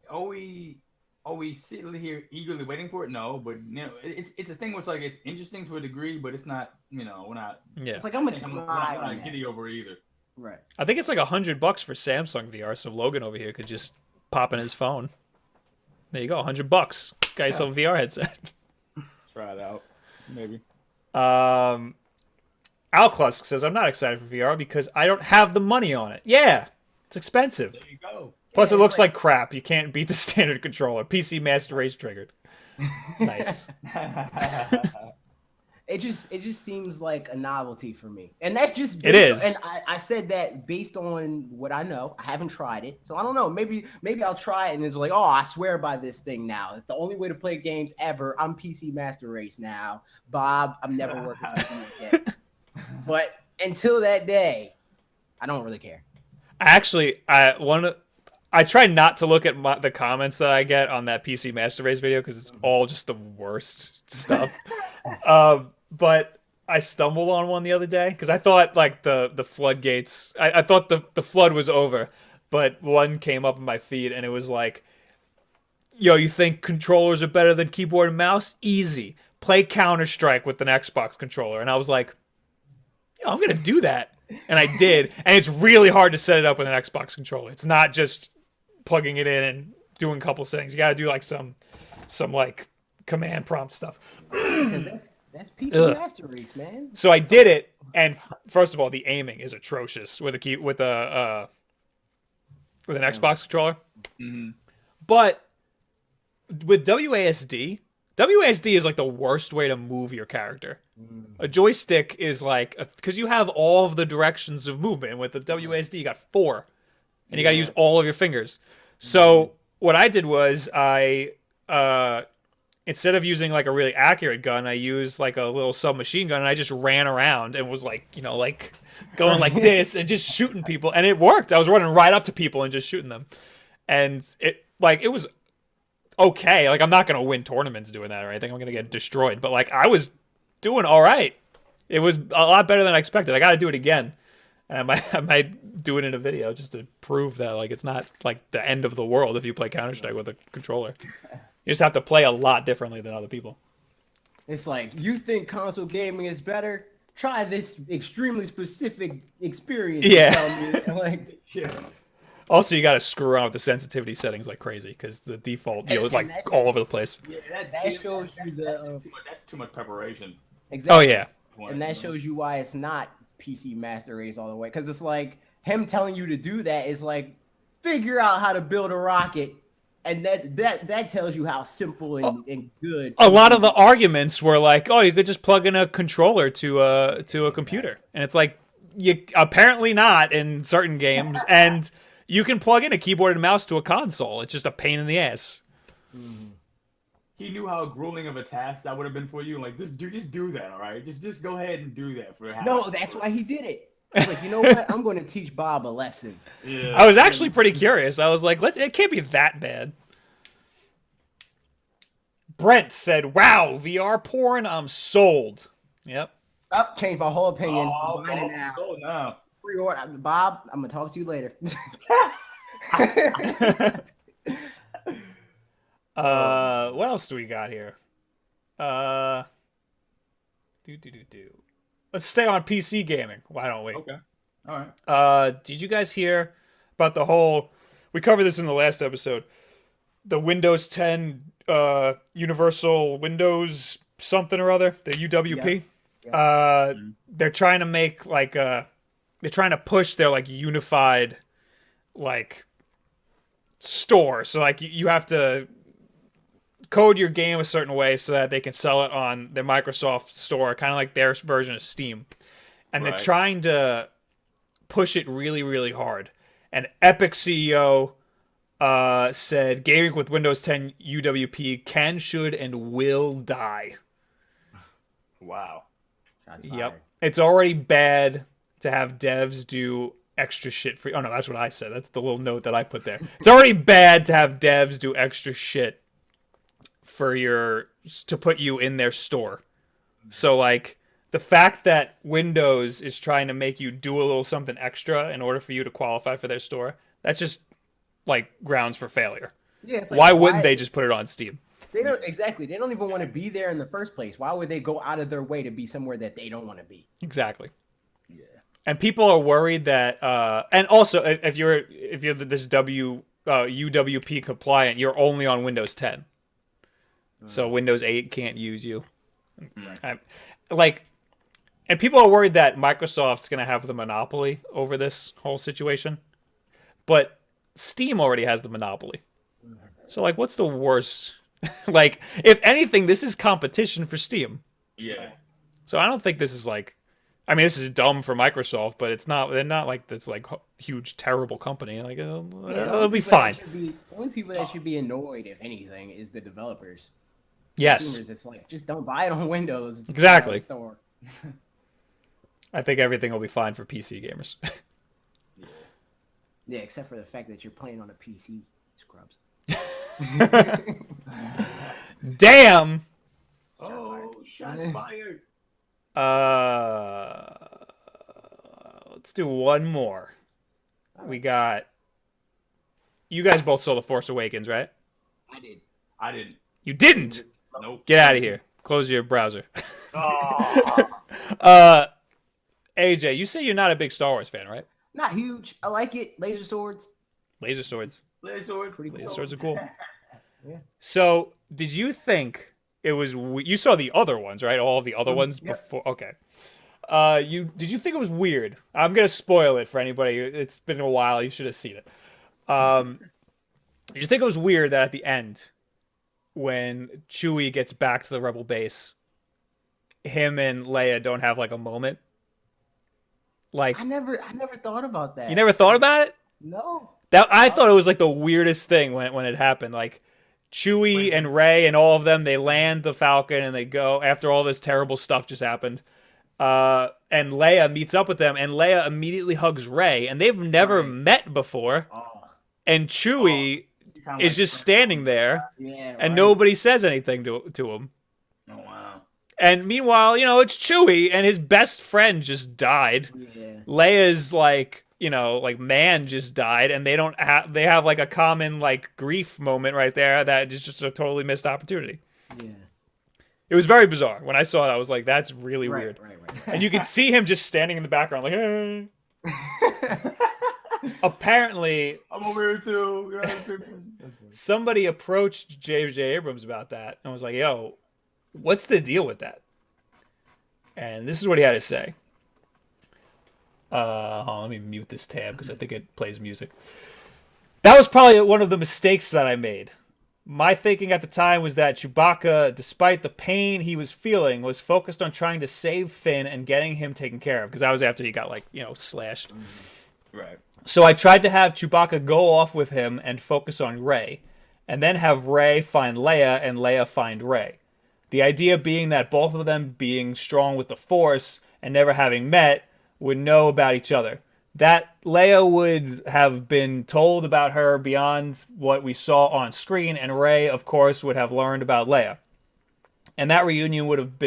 Speaker 3: are we sitting here eagerly waiting for it? No, but it's a thing where it's like it's interesting to a degree, but it's not. We're not.
Speaker 1: Yeah.
Speaker 2: It's like I'm
Speaker 3: not giddy over it either.
Speaker 2: Right.
Speaker 1: I think it's like $100 for Samsung VR. So Logan over here could just pop in his phone. There you go, $100. Got yourself a VR headset.
Speaker 3: Try it out, maybe.
Speaker 1: Alclusk says, I'm not excited for VR because I don't have the money on it. Yeah, it's expensive.
Speaker 3: There you go.
Speaker 1: Plus, it looks like crap. You can't beat the standard controller. PC Master Race triggered. Nice.
Speaker 2: It just seems like a novelty for me, and that's just
Speaker 1: it is.
Speaker 2: And I said that based on what I know. I haven't tried it, so I don't know. Maybe I'll try it, and it's like, oh, I swear by this thing now. It's the only way to play games ever. I'm PC Master Race now, Bob. I'm never working with you again. But until that day, I don't really care.
Speaker 1: Actually, I try not to look at the comments that I get on that PC Master Race video because it's all just the worst stuff. But I stumbled on one the other day because I thought like the floodgates. I thought the flood was over, but one came up in my feed and it was like, "Yo, you think controllers are better than keyboard and mouse? Easy. Play Counter-Strike with an Xbox controller." And I was like, "Yo, I'm gonna do that," and I did. And it's really hard to set it up with an Xbox controller. It's not just plugging it in and doing a couple settings. You gotta do like some like command prompt stuff.
Speaker 2: Because that's PC Master Race, man.
Speaker 1: So I did it, and first of all, the aiming is atrocious with an Xbox controller.
Speaker 3: Mm-hmm.
Speaker 1: But with WASD is like the worst way to move your character. A joystick is like, because you have all of the directions of movement. With the WASD, you got 4, and you got to use all of your fingers. So what I did was instead of using like a really accurate gun, I used like a little submachine gun, and I just ran around and was like, like going like this and just shooting people, and it worked. I was running right up to people and just shooting them, and it was okay. Like, I'm not gonna win tournaments doing that or anything. I'm gonna get destroyed, but like I was doing all right. It was a lot better than I expected. I got to do it again, and I might do it in a video just to prove that like it's not like the end of the world if you play Counter-Strike with a controller. You just have to play a lot differently than other people.
Speaker 2: It's like, you think console gaming is better? Try this extremely specific experience.
Speaker 1: Yeah.
Speaker 2: Like,
Speaker 3: Yeah.
Speaker 1: Also, you got to screw around with the sensitivity settings like crazy because the default is like all over the place.
Speaker 3: Yeah,
Speaker 2: that shows you
Speaker 3: that's too much preparation.
Speaker 2: Exactly.
Speaker 1: Oh yeah.
Speaker 2: And that shows you why it's not PC Master Race all the way. Because it's like, him telling you to do that is like, figure out how to build a rocket. And that tells you how simple and good.
Speaker 1: A lot of the arguments were like, "Oh, you could just plug in a controller to a computer," and it's like, you apparently not in certain games. And you can plug in a keyboard and mouse to a console. It's just a pain in the ass.
Speaker 2: Mm-hmm.
Speaker 3: He knew how grueling of a task that would have been for you. Like, just do that, all right? Just go ahead and do that for half.
Speaker 2: No, that's why he did it. Like, you know what? I'm going to teach Bob a lesson.
Speaker 3: Yeah.
Speaker 1: I was actually pretty curious. I was like, it can't be that bad. Brent said, "Wow, VR porn, I'm sold." Yep.
Speaker 2: Up, changed my whole opinion. Buying it now.
Speaker 3: So now.
Speaker 2: Pre-order. Bob, I'm going to talk to you later.
Speaker 1: What else do we got here? Let's stay on PC gaming. Why don't we?
Speaker 3: Okay. All right.
Speaker 1: Did you guys hear about the whole? We covered this in the last episode. The Windows 10 Universal Windows something or other, the UWP.
Speaker 2: Yeah.
Speaker 1: They're trying to make like they're trying to push their like unified like store. So like you have to code your game a certain way so that they can sell it on their Microsoft store, kind of like their version of Steam. And they're trying to push it really, really hard. And Epic CEO said gaming with Windows 10 UWP can, should, and will die.
Speaker 3: Wow.
Speaker 2: Shots
Speaker 1: Yep.
Speaker 2: fired.
Speaker 1: It's already bad to have devs do extra shit for you. Oh no, that's what I said. That's the little note that I put there. It's already bad to have devs do extra shit for to put you in their store. So like the fact that Windows is trying to make you do a little something extra in order for you to qualify for their store, that's just like grounds for failure.
Speaker 2: Yeah, it's
Speaker 1: Why wouldn't they just put it on Steam?
Speaker 2: They don't exactly. They don't even want to be there in the first place. Why would they go out of their way to be somewhere that they don't want to be?
Speaker 1: Exactly.
Speaker 3: Yeah.
Speaker 1: And people are worried that, and also if you're this UWP compliant, you're only on Windows 10, so Windows 8 can't use you. And people are worried that Microsoft's going to have the monopoly over this whole situation, but Steam already has the monopoly. So like, what's the worst? Like, if anything, this is competition for Steam.
Speaker 3: Yeah.
Speaker 1: So I don't think this is like, I mean, this is dumb for Microsoft, but it's not. They're not like this like huge terrible company. Like it'll be fine.
Speaker 2: The only people that should be annoyed, if anything, is the developers.
Speaker 1: Yes,
Speaker 2: Consumers, it's like just don't buy it on Windows.
Speaker 1: Exactly.
Speaker 2: Store.
Speaker 1: I think everything will be fine for PC gamers.
Speaker 2: Yeah, except for the fact that you're playing on a PC, scrubs.
Speaker 1: Damn.
Speaker 3: Oh, shots fired.
Speaker 1: Let's do one more. We got. You guys both saw the Force Awakens, right?
Speaker 2: I did.
Speaker 3: I didn't.
Speaker 1: You didn't.
Speaker 3: Nope.
Speaker 1: Get out of here. Close your browser.
Speaker 3: Oh.
Speaker 1: AJ, you say you're not a big Star Wars fan, right?
Speaker 2: Not huge. I like it. Laser swords.
Speaker 1: Laser swords.
Speaker 3: Laser
Speaker 1: Swords are cool.
Speaker 2: Yeah.
Speaker 1: So, did you think it was? You saw the other ones, right? All of the other ones before. Okay. Did you think it was weird? I'm gonna spoil it for anybody. It's been a while. You should have seen it. Did you think it was weird that at the end, when Chewie gets back to the Rebel base, him and Leia don't have like a moment? Like
Speaker 2: I never thought about that.
Speaker 1: you never thought about it?
Speaker 2: No.
Speaker 1: That I thought it was like the weirdest thing when it happened. Like Chewie and Rey and all of them, they land the Falcon and they go after all this terrible stuff just happened. And Leia meets up with them, and Leia immediately hugs Rey, and they've never met before. And Chewie is just standing there, and nobody says anything to him.
Speaker 3: Oh wow.
Speaker 1: And meanwhile, it's Chewie, and his best friend just died.
Speaker 2: Yeah.
Speaker 1: Leia's like man just died, and they have like a common like grief moment right there that is just a totally missed opportunity.
Speaker 2: Yeah.
Speaker 1: It was very bizarre. When I saw it, I was like, that's really weird.
Speaker 2: Right.
Speaker 1: And you could see him just standing in the background like, hey. Apparently,
Speaker 3: I'm over here too.
Speaker 1: somebody approached J.J. Abrams about that and was like, yo, what's the deal with that? And this is what he had to say. Hold on, let me mute this tab because I think it plays music. That was probably one of the mistakes that I made. My thinking at the time was that Chewbacca, despite the pain he was feeling, was focused on trying to save Finn and getting him taken care of, because that was after he got slashed.
Speaker 3: Right.
Speaker 1: So I tried to have Chewbacca go off with him and focus on Rey, and then have Rey find Leia and Leia find Rey. The idea being that both of them being strong with the Force and never having met would know about each other. That Leia would have been told about her beyond what we saw on screen, and Rey, of course, would have learned about Leia. And that reunion would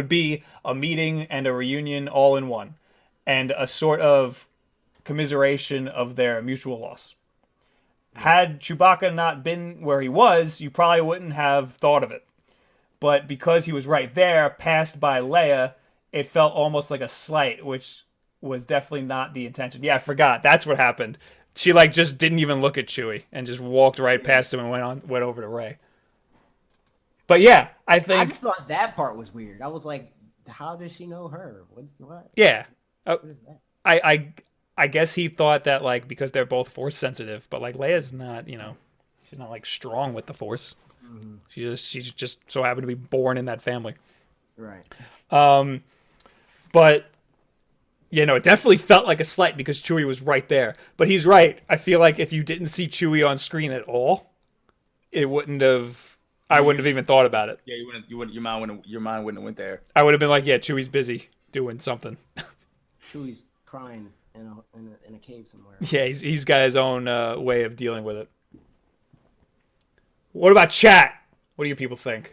Speaker 1: be a meeting and a reunion all in one, and a sort of commiseration of their mutual loss. Had Chewbacca not been where he was, you probably wouldn't have thought of it. But because he was right there, passed by Leia, it felt almost like a slight, which was definitely not the intention. Yeah, I forgot. That's what happened. She just didn't even look at Chewie and just walked right past him and went over to Rey. But yeah, I
Speaker 2: just thought that part was weird. I was like, how does she know her? What?
Speaker 1: Yeah.
Speaker 2: What is that?
Speaker 1: I guess he thought that because they're both Force sensitive, but Leia's not, she's not strong with the Force. Mm-hmm. She's just so happened to be born in that family.
Speaker 2: Right.
Speaker 1: But Yeah, no, it definitely felt like a slight because Chewie was right there. But he's right. I feel like if you didn't see Chewie on screen at all, it wouldn't have. I wouldn't have even thought about it.
Speaker 3: Yeah, you wouldn't, your mind wouldn't have went there.
Speaker 1: I would have been like, yeah, Chewie's busy doing something.
Speaker 2: Chewie's crying in a cave somewhere.
Speaker 1: Yeah, he's got his own way of dealing with it. What about chat? What do you people think?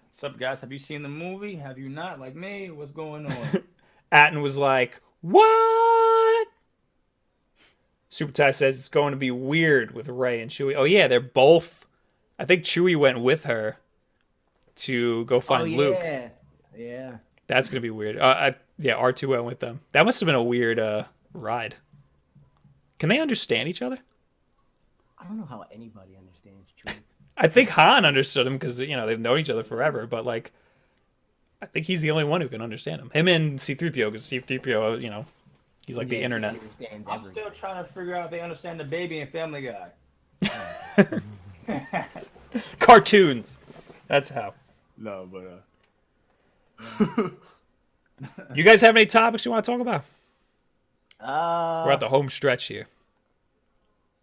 Speaker 3: What's up, guys? Have you seen the movie? Have you not? Like me? What's going on?
Speaker 1: Atten was like, what? Super Ty says it's going to be weird with Rey and Chewie. Oh, yeah, they're both. I think Chewie went with her to go find Luke.
Speaker 2: Yeah.
Speaker 1: That's going to be weird. Yeah, R2 went with them. That must have been a weird ride. Can they understand each other?
Speaker 2: I don't know how anybody understands Chewie.
Speaker 1: I think Han understood him because, they've known each other forever, but, like, I think he's the only one who can understand him. Him and C-3PO, because C-3PO, he's like the internet.
Speaker 3: I'm still trying to figure out if they understand the baby and Family Guy.
Speaker 1: Cartoons. That's how.
Speaker 3: No, but
Speaker 1: You guys have any topics you want to talk about? We're at
Speaker 2: the
Speaker 1: the home stretch here.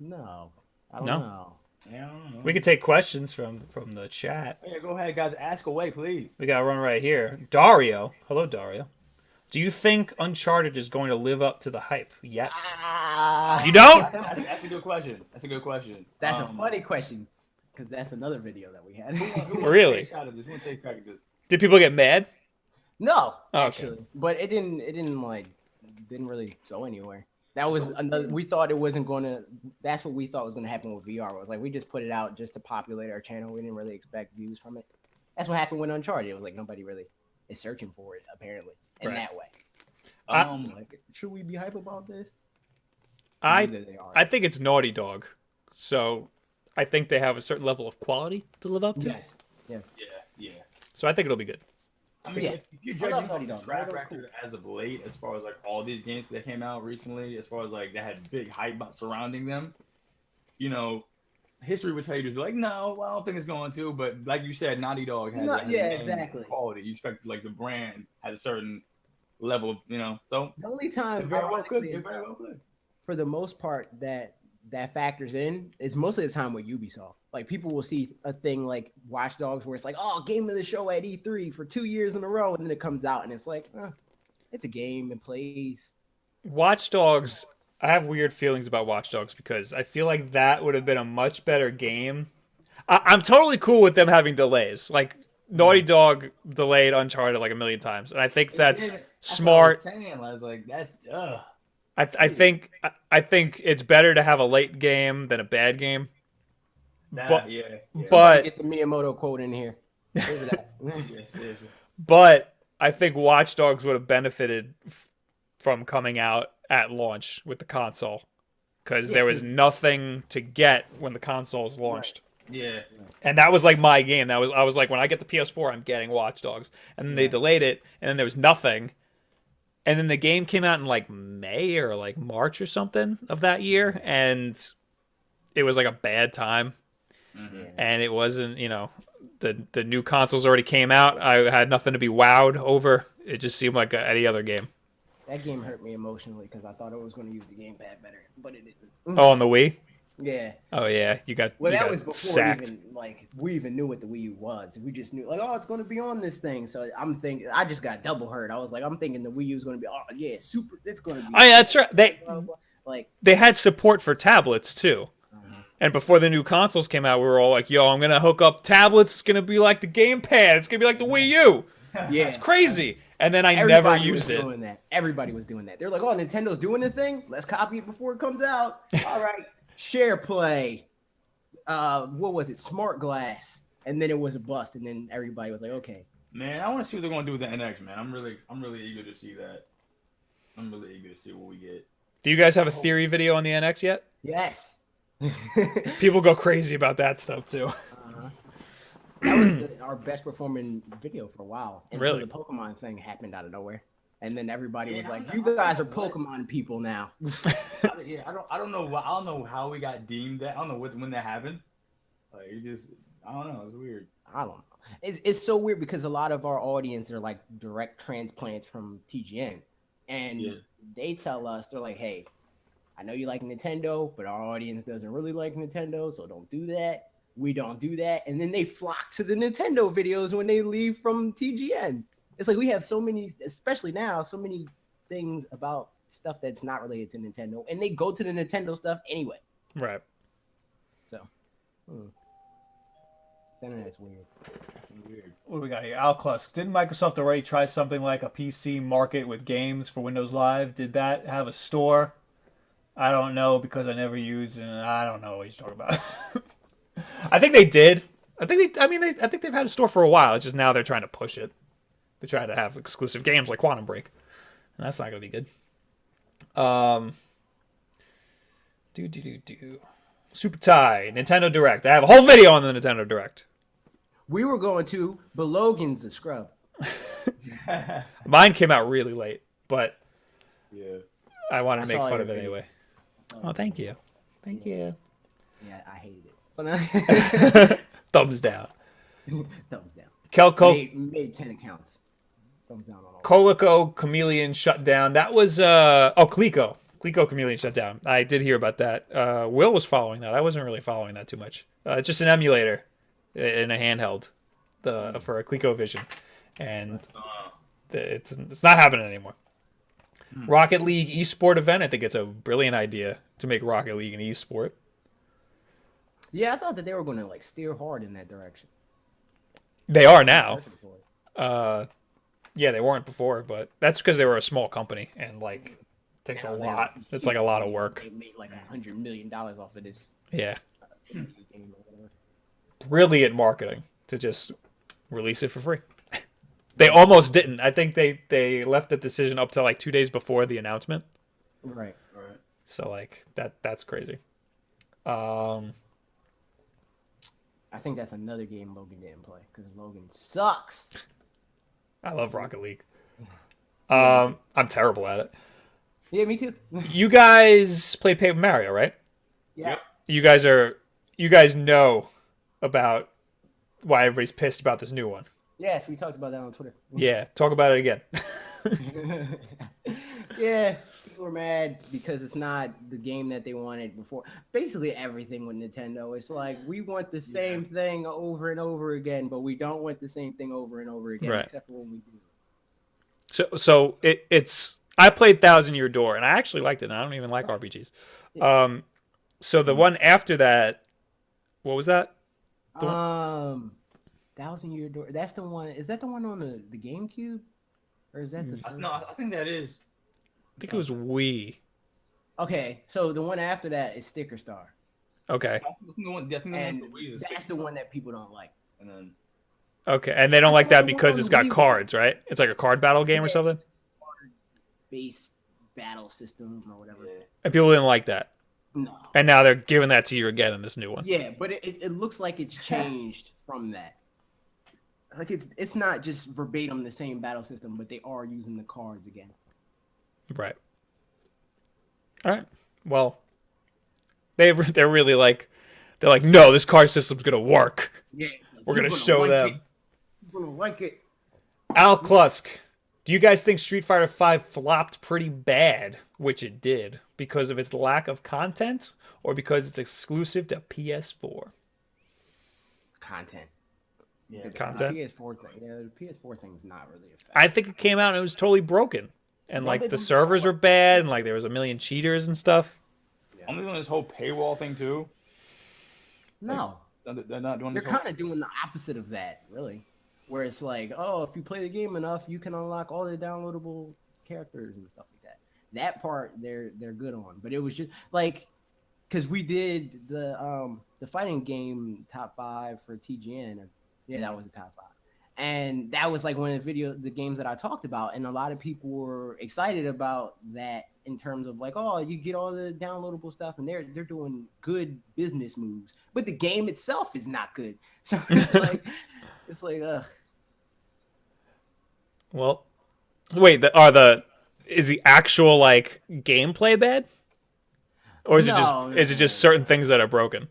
Speaker 2: No, I don't
Speaker 1: No?
Speaker 2: know.
Speaker 3: yeah, I don't know.
Speaker 1: We could take questions from the chat.
Speaker 3: Yeah, go ahead, guys. Ask away, please.
Speaker 1: We got one right here. Dario. Hello, Dario. Do you think Uncharted is going to live up to the hype? Yes. You don't?
Speaker 3: That's a good question. That's a good question.
Speaker 2: That's a funny question because that's another video that we had.
Speaker 1: Really?
Speaker 3: Take a shot at this. Who wants to take a crack at this?
Speaker 1: Did people get mad?
Speaker 2: No,
Speaker 1: Oh, okay.
Speaker 2: actually, but it didn't really go anywhere. That was another. We thought it wasn't going to. That's what we thought was going to happen with VR. It was like we just put it out just to populate our channel. We didn't really expect views from it. That's what happened with Uncharted. It was like nobody really is searching for it apparently in
Speaker 1: Right.
Speaker 2: that way. Like, should we be hype about this?
Speaker 1: I
Speaker 2: Neither they are.
Speaker 1: I think it's Naughty Dog, so I think they have a certain level of quality to live up to.
Speaker 2: Yes. Yeah.
Speaker 3: Yeah.
Speaker 1: So I think it'll be good.
Speaker 3: I mean,
Speaker 2: Yeah.
Speaker 3: if you're
Speaker 2: I love
Speaker 3: judging
Speaker 2: Naughty
Speaker 3: from the
Speaker 2: Dog.
Speaker 3: track
Speaker 2: Naughty Dog's
Speaker 3: record as of late, as far as like all these games that came out recently, as far as like that had big hype surrounding them, history would tell you to be like, no, well, I don't think it's going to. But like you said, Naughty Dog has
Speaker 2: exactly.
Speaker 3: quality. You expect like the brand has a certain level of, So
Speaker 2: The only time
Speaker 3: it very well could.
Speaker 2: ironically,
Speaker 3: It very well could.
Speaker 2: for the most part that factors in is most of the time with Ubisoft. Like people will see a thing like Watch Dogs where it's like, oh, game of the show at E3 for 2 years in a row, and then it comes out and it's like, it's a game and plays.
Speaker 1: Watch Dogs. I have weird feelings about Watch Dogs because I feel like that would have been a much better game. I'm totally cool with them having delays. Like Naughty Dog delayed Uncharted like a million times, and I think that's smart.
Speaker 3: What I was saying. I was like, that's
Speaker 1: I think it's better to have a late game than a bad game. But
Speaker 2: Get the Miyamoto quote in here. Here's that.
Speaker 3: seriously.
Speaker 1: but I think Watch Dogs would have benefited from coming out at launch with the console because there was nothing to get when the console was launched.
Speaker 3: Yeah.
Speaker 1: And that was like my game. I was like, when I get the PS4, I'm getting Watch Dogs. And then they delayed it, and then there was nothing. And then the game came out in like May or like March or something of that year, and it was like a bad time.
Speaker 3: Mm-hmm.
Speaker 1: And it wasn't, the new consoles already came out. I had nothing to be wowed over. It just seemed like any other game.
Speaker 2: That game hurt me emotionally because I thought it was going to use the gamepad better, but it isn't.
Speaker 1: Oh, on the Wii?
Speaker 2: Yeah.
Speaker 1: Oh yeah, you got
Speaker 2: That was before
Speaker 1: sacked.
Speaker 2: we even knew what the Wii U was. We just knew it's going to be on this thing. So I'm thinking I just got double hurt. I was like, I'm thinking the Wii U is going to be super. It's going to be.
Speaker 1: Oh yeah, that's right.
Speaker 2: Like
Speaker 1: They had support for tablets too. And before the new consoles came out, we were all like, yo, I'm going to hook up tablets. It's going to be like the gamepad. It's going to be like the Wii U.
Speaker 2: Yeah.
Speaker 1: It's crazy. And then I
Speaker 2: Everybody
Speaker 1: never
Speaker 2: was
Speaker 1: used it.
Speaker 2: doing that. Everybody was doing that. They're like, oh, Nintendo's doing the thing. Let's copy it before it comes out. All right. Share play. What was it? Smart glass. And then it was a bust. And then everybody was like, okay.
Speaker 3: Man, I want to see what they're going to do with the NX, man. I'm really eager to see that. I'm really eager to see what we get.
Speaker 1: Do you guys have a theory video on the NX yet?
Speaker 2: Yes.
Speaker 1: People go crazy about that stuff too.
Speaker 2: That was our best performing video for a while. Until
Speaker 1: Really?
Speaker 2: the Pokemon thing happened out of nowhere. And then everybody was like, you guys are Pokemon people now.
Speaker 3: I don't know. I don't know how we got deemed that. I don't know when that happened. Like, I don't know. It's weird.
Speaker 2: I don't know. It's so weird because a lot of our audience are like direct transplants from TGN. And
Speaker 3: Yeah.
Speaker 2: they tell us, they're like, hey, I know you like Nintendo, but our audience doesn't really like Nintendo, so don't do that. We don't do that. And then they flock to the Nintendo videos when they leave from TGN. It's like we have so many, especially now, so many things about stuff that's not related to Nintendo, and they go to the Nintendo stuff anyway.
Speaker 1: Right.
Speaker 2: So, that's weird.
Speaker 1: What do we got here? Alclus. Didn't Microsoft already try something like a PC market with games for Windows Live? Did that have a store? I don't know because I never used and I don't know what he's talking about. I think they did. I think they've had a store for a while. It's just now they're trying to push it. They try to have exclusive games like Quantum Break. And that's not going to be good. Super Tie, Nintendo Direct. I have a whole video on the Nintendo Direct.
Speaker 2: We were going to, but Logan's a scrub.
Speaker 1: Mine came out really late, but
Speaker 3: Yeah.
Speaker 1: I wanted to make
Speaker 2: saw
Speaker 1: fun
Speaker 2: your
Speaker 1: of it
Speaker 2: video.
Speaker 1: anyway. Oh, thank you. Thank you.
Speaker 2: Yeah, I hated it. So now,
Speaker 1: Thumbs down.
Speaker 2: thumbs down.
Speaker 1: Kelco
Speaker 2: Made 10 accounts. Thumbs down on all.
Speaker 1: Colico Chameleon shut down. That was Clico. Clico Chameleon shut down. I did hear about that. Will was following that. I wasn't really following that too much. It's just an emulator in a handheld for a ColecoVision, and it's not happening anymore. Rocket League esport event. I think it's a brilliant idea to make Rocket League an esport.
Speaker 2: Yeah, I thought that they were going to like steer hard in that direction.
Speaker 1: They are now. Yeah, they weren't before, but that's because they were a small company and like takes a lot. It's like a lot of work.
Speaker 2: They made like $100 million off of this.
Speaker 1: Yeah,
Speaker 2: game or whatever.
Speaker 1: brilliant marketing to just release it for free. They almost didn't. I think they left the decision up to like 2 days before the announcement.
Speaker 2: Right.
Speaker 3: Right.
Speaker 1: So like that's crazy.
Speaker 2: I think that's another game Logan didn't play because Logan sucks.
Speaker 1: I love Rocket League. I'm terrible at it.
Speaker 2: Yeah, me too.
Speaker 1: You guys play Paper Mario, right?
Speaker 2: Yeah.
Speaker 3: Yep.
Speaker 1: You guys know about why everybody's pissed about this new one.
Speaker 2: Yes, we talked about that on Twitter.
Speaker 1: Yeah, talk about it again.
Speaker 2: Yeah, people were mad because it's not the game that they wanted before. Basically, everything with Nintendo, it's like we want the same thing over and over again, but we don't want the same thing over and over again,
Speaker 1: Right.
Speaker 2: except for when we do.
Speaker 1: So it's I played Thousand Year Door and I actually liked it. And I don't even like RPGs.
Speaker 2: Yeah.
Speaker 1: So the one after that, what was that?
Speaker 2: Thousand Year Door. That's the one. Is that the one on the GameCube, or is that the?
Speaker 3: I think that is.
Speaker 1: I think it was Wii.
Speaker 2: Okay, so the one after that is Sticker Star,
Speaker 1: Okay.
Speaker 3: I think the one
Speaker 2: and
Speaker 3: for Wii is
Speaker 2: that's the one that people don't like.
Speaker 3: And then
Speaker 1: Okay, and they don't like
Speaker 2: thought
Speaker 1: that
Speaker 2: the one
Speaker 1: because
Speaker 2: on
Speaker 1: it's
Speaker 2: the
Speaker 1: got
Speaker 2: Wii was
Speaker 1: cards,
Speaker 2: like-
Speaker 1: right? It's like a card battle game or
Speaker 2: Yeah.
Speaker 1: something.
Speaker 2: Base battle system or whatever.
Speaker 1: And people didn't like that.
Speaker 2: No.
Speaker 1: And now they're giving that to you again in this new one.
Speaker 2: Yeah, but it looks like it's changed from that. Like it's not just verbatim the same battle system, but they are using the cards again.
Speaker 1: Right. All right. Well, they're really like they're like, no, this card system's gonna work.
Speaker 2: Yeah,
Speaker 1: We're gonna show them.
Speaker 2: You're gonna like it.
Speaker 1: Al Klusk, do you guys think Street Fighter V flopped pretty bad, which it did, because of its lack of content, or because it's exclusive to PS4?
Speaker 2: Content.
Speaker 3: yeah,
Speaker 1: Content?
Speaker 2: The PS4 thing. Yeah, the PS4 thing's not really a fact.
Speaker 1: I think it came out and it was totally broken, and
Speaker 2: No,
Speaker 1: like
Speaker 2: they
Speaker 1: the
Speaker 2: don't-
Speaker 1: servers were bad, and like there was a million cheaters and stuff.
Speaker 3: I'm doing this whole paywall thing too.
Speaker 2: No,
Speaker 3: They're not doing
Speaker 2: they're
Speaker 3: this whole.
Speaker 2: kind of doing the opposite of that, really. Where it's like, oh, if you play the game enough, you can unlock all the downloadable characters and stuff like that. That part they're good on, but it was just like, because we did the fighting game top 5 for TGN. Yeah, that was the top 5, and that was like one of the games that I talked about, and a lot of people were excited about that in terms of like, oh, you get all the downloadable stuff, and they're doing good business moves, but the game itself is not good. So it's like ugh.
Speaker 1: Well, wait, is the actual like gameplay bad, or is
Speaker 2: No,
Speaker 1: it just certain things that are broken?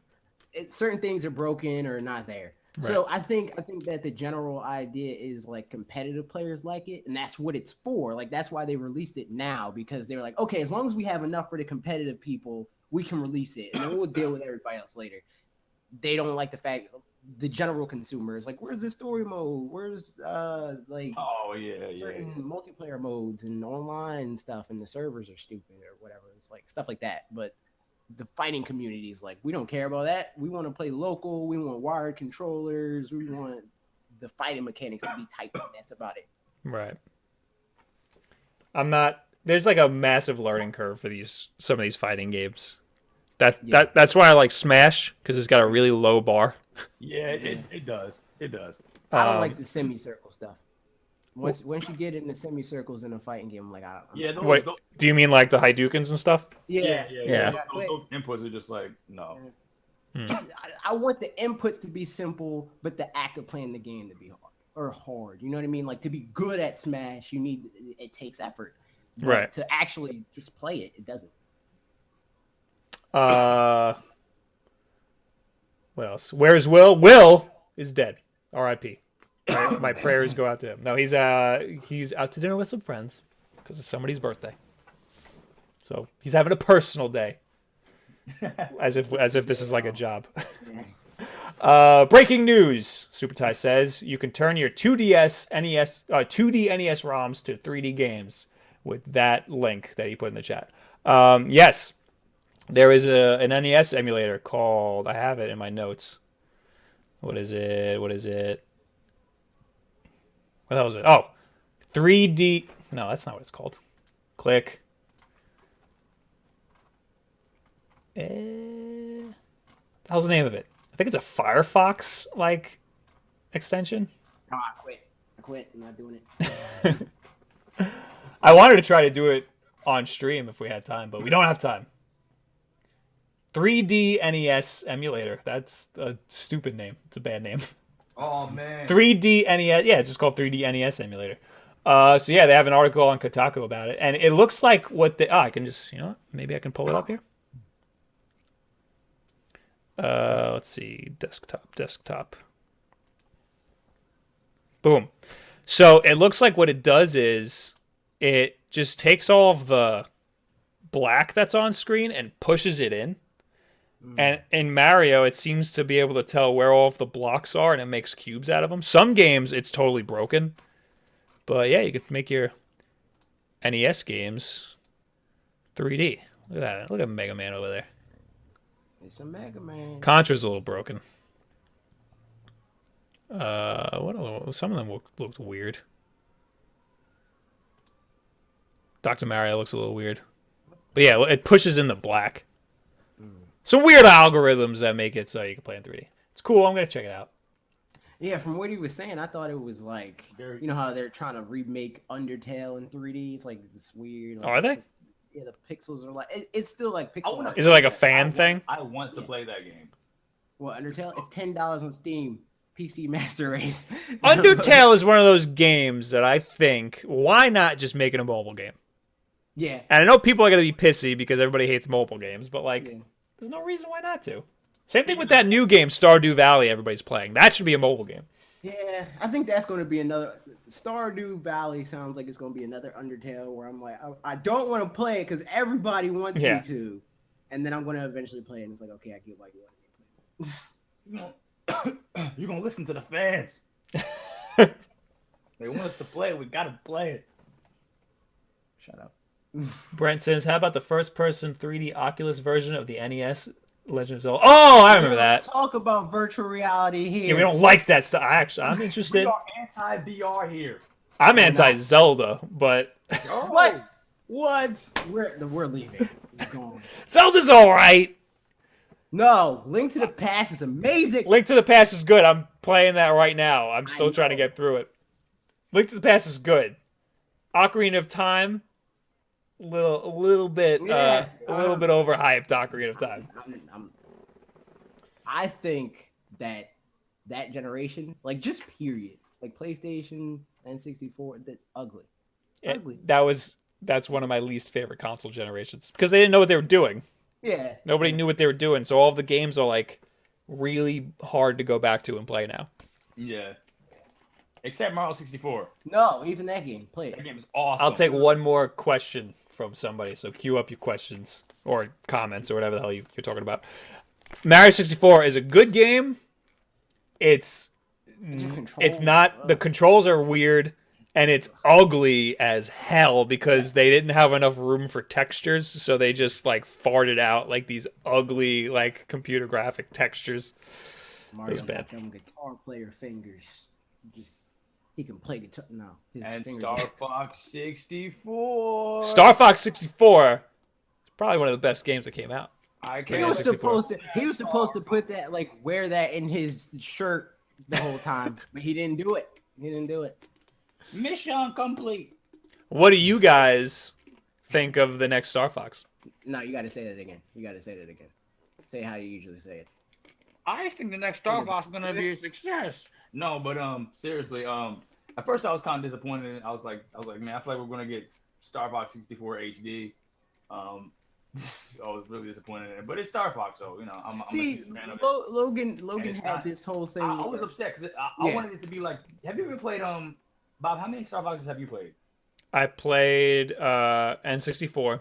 Speaker 2: Certain things are broken or not there. So I think that the general idea is like competitive players like it, and that's what it's for. Like that's why they released it now, because they were like, okay, as long as we have enough for the competitive people, we can release it, and then we'll deal with everybody else later. They don't like the fact the general consumer is like, where's the story mode? Where's like certain multiplayer modes and online stuff, and the servers are stupid or whatever. It's like stuff like that. But the fighting community is like, we don't care about that. We want to play local. We want wired controllers. We want the fighting mechanics to be tight. That's about it.
Speaker 1: Right. I'm not. There's like a massive learning curve for some of these fighting games. That's why I like Smash, because it's got a really low bar.
Speaker 3: Yeah, it does. It does.
Speaker 2: I don't like the semicircle stuff. Once you get in the semicircles in a fighting game, I'm like, I don't.
Speaker 1: Wait, do you mean like the Hadoukens and stuff?
Speaker 3: Yeah. Those inputs are just like, no.
Speaker 2: I want the inputs to be simple, but the act of playing the game to be hard. You know what I mean? Like to be good at Smash, it takes effort. But
Speaker 1: right.
Speaker 2: To actually just play it, it doesn't.
Speaker 1: What else? Where's Will? Will is dead. R.I.P. My prayers go out to him. No, he's out to dinner with some friends because it's somebody's birthday. So he's having a personal day, as if this is like a job. Breaking news: Super Ty says you can turn your 2D NES ROMs to 3D games with that link that he put in the chat. Yes, there is an NES emulator called. I have it in my notes. What is it? What the hell is it? Oh, 3D. No, that's not what it's called. Click. The hell's the name of it? I think it's a Firefox like extension.
Speaker 2: Oh, I quit. I'm not doing it.
Speaker 1: I wanted to try to do it on stream if we had time, but we don't have time. 3D NES emulator. That's a stupid name. It's a bad name.
Speaker 3: Oh man.
Speaker 1: 3D NES. Yeah, it's just called 3D NES emulator. So yeah, they have an article on Kotaku about it, and it looks like what they. I can just maybe I can pull it up here. Let's see, desktop. Boom. So it looks like what it does is it just takes all of the black that's on screen and pushes it in. And in Mario, it seems to be able to tell where all of the blocks are, and it makes cubes out of them. Some games, it's totally broken. But yeah, you can make your NES games 3D. Look at that. Look at Mega Man over there.
Speaker 2: It's a Mega Man.
Speaker 1: Contra's a little broken. Some of them looked weird. Dr. Mario looks a little weird. But yeah, it pushes in the black. Some weird algorithms that make it so you can play in 3D. It's cool. I'm going to check it out.
Speaker 2: Yeah, from what he was saying, I thought it was like, you know how they're trying to remake Undertale in 3D? It's like this weird. Like,
Speaker 1: are they?
Speaker 2: Yeah, the pixels are like, it's still like pixel art.
Speaker 1: Is it like a fan thing?
Speaker 3: I want to play that game.
Speaker 2: Well, Undertale? It's $10 on Steam. PC Master Race.
Speaker 1: Undertale is one of those games that I think, why not just make it a mobile game?
Speaker 2: Yeah.
Speaker 1: And I know people are going to be pissy because everybody hates mobile games, but like, there's no reason why not to. Same thing with that new game, Stardew Valley, everybody's playing. That should be a mobile game.
Speaker 2: Yeah, I think that's going to be another... Stardew Valley sounds like it's going to be another Undertale where I'm like, I don't want to play it because everybody wants me to. And then I'm going to eventually play it, and it's like, okay, I get why you want me to play this.
Speaker 3: You're going to listen to the fans. They want us to play it. We got to play it.
Speaker 2: Shut up.
Speaker 1: Brent says, how about the first-person 3D Oculus version of the NES Legend of Zelda? Oh, I remember that.
Speaker 2: Talk about virtual reality here.
Speaker 1: Yeah, we don't like that stuff. I'm interested.
Speaker 3: We are anti-VR here.
Speaker 1: I'm anti-Zelda, but...
Speaker 2: What? We're leaving. We're going.
Speaker 1: Zelda's all right.
Speaker 2: No, Link to the Past is amazing.
Speaker 1: Link to the Past is good. I'm playing that right now. I'm still trying to get through it. Link to the Past is good. Ocarina of Time... a little bit overhyped. Ocarina of Time.
Speaker 2: I think that generation, like just period, like PlayStation and 64, that ugly.
Speaker 1: That's one of my least favorite console generations because they didn't know what they were doing.
Speaker 2: Yeah.
Speaker 1: Nobody knew what they were doing, so all of the games are like really hard to go back to and play now.
Speaker 3: Yeah. Except Mario 64.
Speaker 2: No, even that game. Play
Speaker 3: That
Speaker 2: it.
Speaker 3: game is awesome.
Speaker 1: I'll take one more question from somebody, so queue up your questions or comments or whatever the hell you're talking about. Mario 64 is a good game. It's
Speaker 2: Just
Speaker 1: not, the controls are weird, and it's ugly as hell because they didn't have enough room for textures, so they just like farted out like these ugly like computer graphic textures.
Speaker 2: Mario
Speaker 1: That's bad.
Speaker 2: got them guitar player fingers. Just he can play guitar. No, his
Speaker 3: And
Speaker 2: fingers.
Speaker 3: Star Fox 64.
Speaker 1: Star Fox 64 is probably one of the best games that came out.
Speaker 2: He was supposed to put that, like, wear that in his shirt the whole time, but he didn't do it.
Speaker 3: Mission complete.
Speaker 1: What do you guys think of the next Star Fox?
Speaker 2: No, you got to say that again. Say how you usually say it.
Speaker 3: I think the next Star Fox is gonna be a success. No, but seriously, at first I was kind of disappointed. I was like, man, I feel like we're gonna get Star Fox 64 HD. I was really disappointed in it, but it's Star Fox, so you know, I'm a fan of it.
Speaker 2: Logan had this whole thing.
Speaker 3: I was upset because I wanted it to be like. Have you ever played Bob? How many Star Foxes have you played?
Speaker 1: I played N64.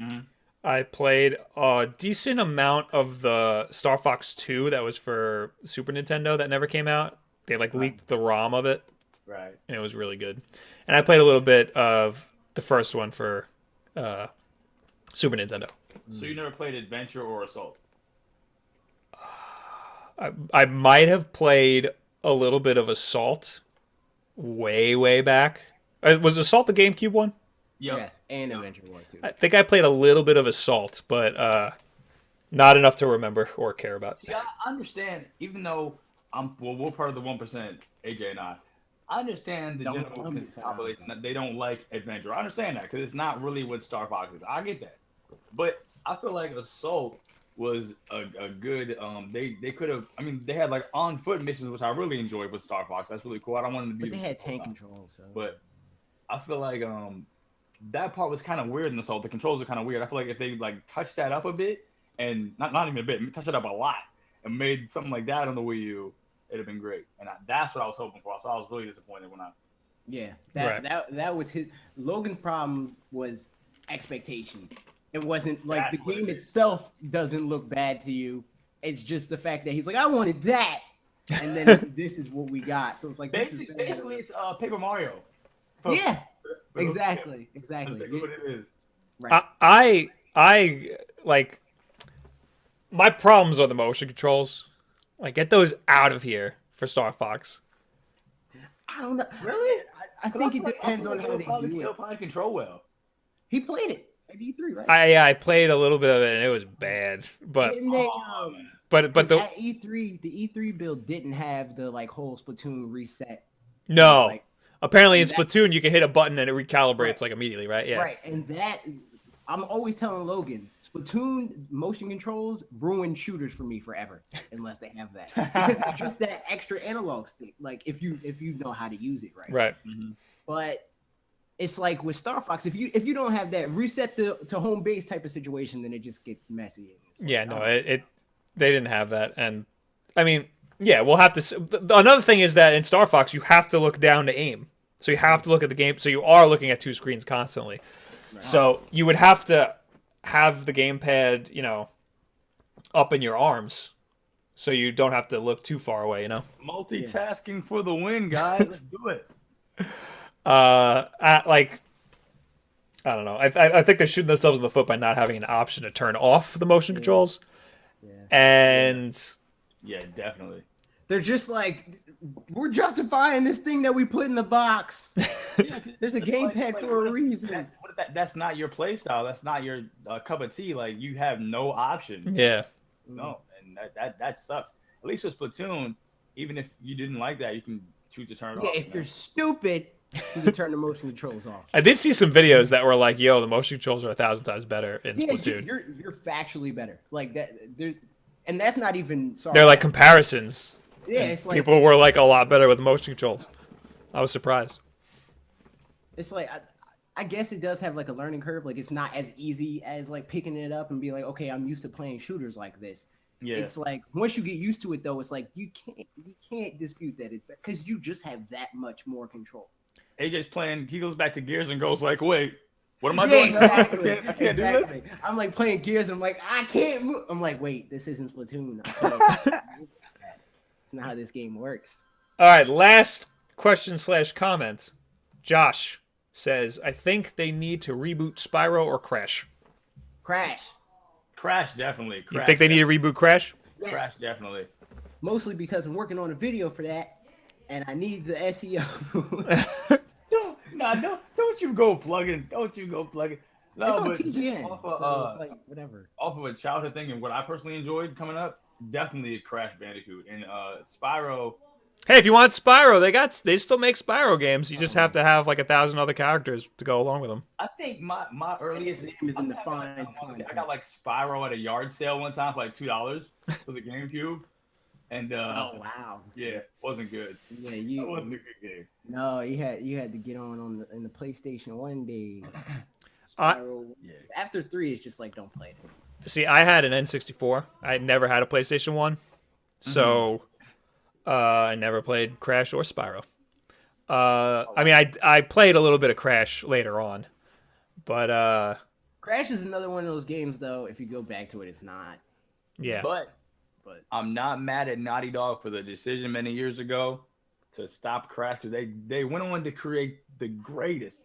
Speaker 3: Mm-hmm.
Speaker 1: I played a decent amount of the Star Fox 2 that was for Super Nintendo that never came out. They like leaked the ROM of it.
Speaker 3: Right.
Speaker 1: And it was really good. And I played a little bit of the first one for Super Nintendo.
Speaker 3: So you never played Adventure or Assault?
Speaker 1: I might have played a little bit of Assault way back. Was Assault the GameCube one?
Speaker 3: Yep.
Speaker 2: Yes, and Adventure was too.
Speaker 1: I think I played a little bit of Assault, but not enough to remember or care about.
Speaker 3: See, I understand, even though we're part of the 1%, AJ and I understand the general population that they don't like Adventure. I understand that because it's not really what Star Fox is. I get that. But I feel like Assault was a good, they could have, I mean, they had like on foot missions, which I really enjoyed with Star Fox. That's really cool. I don't want them to be.
Speaker 2: But they had tank control, so.
Speaker 3: But I feel like that part was kind of weird in Assault. The controls are kind of weird. I feel like if they like touched that up a bit, and not even a bit, touched it up a lot, and made something like that on the Wii U, it'd have been great. And that's what I was hoping for. So I was really disappointed when I.
Speaker 2: Yeah, that was his. Logan's problem was expectation. It wasn't like the game itself doesn't look bad to you. It's just the fact that he's like, I wanted that, and then this is what we got. So it's like
Speaker 3: basically it's Paper Mario.
Speaker 2: Yeah, exactly.
Speaker 3: That's what it is.
Speaker 1: Right. I like my problems are the motion controls. Like, get those out of here for Star Fox.
Speaker 2: I don't know. Really? I think it depends on how they do it.
Speaker 3: He'll probably control well.
Speaker 2: He played it at E3, right?
Speaker 1: I played a little bit of it and it was bad. But but the
Speaker 2: at E3, the E3 build didn't have the like whole Splatoon reset.
Speaker 1: No.
Speaker 2: Like,
Speaker 1: apparently in Splatoon you can hit a button and it recalibrates like immediately, right? Yeah.
Speaker 2: Right, and that I'm always telling Logan, Splatoon motion controls ruin shooters for me forever unless they have that. Because it's just that extra analog stick. Like if you know how to use it right.
Speaker 1: Right.
Speaker 3: Mm-hmm.
Speaker 2: But it's like with Star Fox, if you don't have that reset to home base type of situation, then it just gets messy. Like,
Speaker 1: yeah, no, they didn't have that, and I mean, yeah, we'll have to. Another thing is that in Star Fox, you have to look down to aim, so you have to look at the game. So you are looking at two screens constantly. Right. So you would have to have the gamepad, you know, up in your arms, so you don't have to look too far away. You know,
Speaker 3: multitasking for the win, guys. Let's do it.
Speaker 1: Like, I don't know. I think they're shooting themselves in the foot by not having an option to turn off the motion controls.
Speaker 2: Yeah.
Speaker 1: And
Speaker 3: yeah, definitely.
Speaker 2: They're just like, we're justifying this thing that we put in the box. There's a gamepad for a reason.
Speaker 3: That's not your play style. That's not your cup of tea. Like, you have no option.
Speaker 1: Yeah.
Speaker 3: No, and that sucks. At least with Splatoon, even if you didn't like that, you can choose to turn it off.
Speaker 2: Yeah, if you're stupid, you can turn the motion controls off.
Speaker 1: I did see some videos that were like, "Yo, the motion controls are 1,000 times better in Splatoon."
Speaker 2: You're factually better. Like that, and that's not even.
Speaker 1: They're like comparisons.
Speaker 2: Yeah, it's like
Speaker 1: people were like a lot better with motion controls. I was surprised.
Speaker 2: It's like I guess it does have like a learning curve. Like it's not as easy as like picking it up and be like, okay, I'm used to playing shooters like this.
Speaker 3: Yeah.
Speaker 2: It's like once you get used to it, though, it's like you can't dispute that it's because you just have that much more control.
Speaker 3: AJ's playing. He goes back to Gears and goes like, "Wait, what am I
Speaker 2: Yeah,
Speaker 3: doing now?
Speaker 2: exactly.
Speaker 3: I can't do this."
Speaker 2: I'm like playing Gears. I'm like, I can't move. I'm like, wait, this isn't Splatoon. I can't. It's not how this game works.
Speaker 1: All right, last question / comment. Josh says, I think they need to reboot Spyro or Crash.
Speaker 2: Crash.
Speaker 3: Crash definitely. Crash,
Speaker 1: You think they need to reboot Crash?
Speaker 2: Yes.
Speaker 3: Crash definitely.
Speaker 2: Mostly because I'm working on a video for that, and I need the SEO.
Speaker 3: Don't you go plugging. Don't you go plugging. No,
Speaker 2: It's on
Speaker 3: but just
Speaker 2: TGN,
Speaker 3: off
Speaker 2: so it's like whatever.
Speaker 3: Off of a childhood thing and what I personally enjoyed coming up, definitely Crash Bandicoot and Spyro.
Speaker 1: Hey, if you want Spyro, they still make Spyro games. You just have to have like 1,000 other characters to go along with them.
Speaker 3: I think my earliest
Speaker 2: name is in the fine.
Speaker 3: I got like Spyro at a yard sale one time for like $2 for the GameCube, and
Speaker 2: Oh wow.
Speaker 3: yeah, wasn't good.
Speaker 2: Yeah,
Speaker 3: That wasn't a good game.
Speaker 2: No, you had to get on in the PlayStation 1 day.
Speaker 1: I-
Speaker 2: Spyro, After 3, it's just like don't play it.
Speaker 1: See, I had an N64. I had never had a PlayStation 1. So I never played Crash or Spyro. I mean, I played a little bit of Crash later on. But,
Speaker 2: Crash is another one of those games, though. If you go back to it, it's not.
Speaker 1: yeah.
Speaker 3: But I'm not mad at Naughty Dog for the decision many years ago to stop Crash because they went on to create the greatest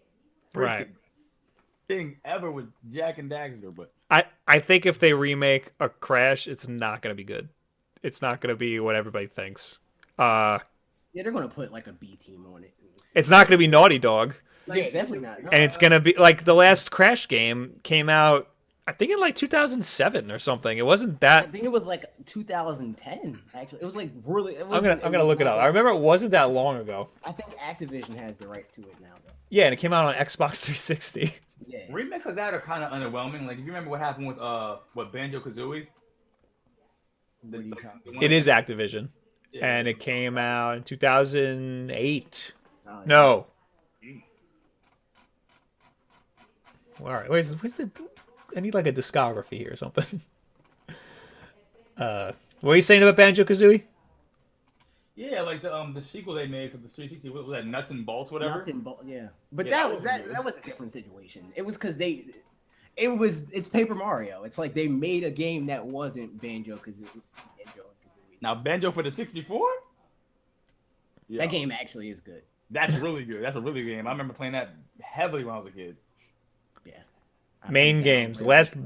Speaker 1: Right.
Speaker 3: thing ever with Jack and Daxter. But
Speaker 1: I think if they remake a Crash, it's not going to be good. It's not going to be what everybody thinks.
Speaker 2: Yeah, they're gonna put like a B team on it.
Speaker 1: It's not going to be Naughty Dog.
Speaker 2: Like, definitely not.
Speaker 1: And it's going to be like the last Crash game came out, I think in like 2007 or something. It wasn't
Speaker 2: I
Speaker 1: that.
Speaker 2: think it was like 2010. Actually, it was like really.
Speaker 1: I'm gonna look it up. I remember it wasn't that long ago.
Speaker 2: I think Activision has the rights to it now, though.
Speaker 1: Yeah, and it came out on Xbox 360.
Speaker 2: Yeah.
Speaker 3: remakes like that are kind of underwhelming. Like if you remember what happened with Banjo-Kazooie.
Speaker 1: It is Activision,
Speaker 3: Yeah.
Speaker 1: and it came out in 2008.
Speaker 2: Oh,
Speaker 1: No. All right, where's the? I need like a discography here or something. What are you saying about Banjo-Kazooie?
Speaker 3: Yeah, like the sequel they made for the 360. What was that? Nuts and Bolts, whatever.
Speaker 2: Nuts and bolts, yeah. But
Speaker 3: Yeah,
Speaker 2: that was a different situation. It was because it's Paper Mario. It's like they made a game that wasn't Banjo-Kazooie.
Speaker 3: Now Banjo for the 64. Yeah,
Speaker 2: That game actually is good.
Speaker 3: that's really good. That's a really good game. I remember playing that heavily when I was a kid.
Speaker 2: Yeah.
Speaker 1: Main games. The last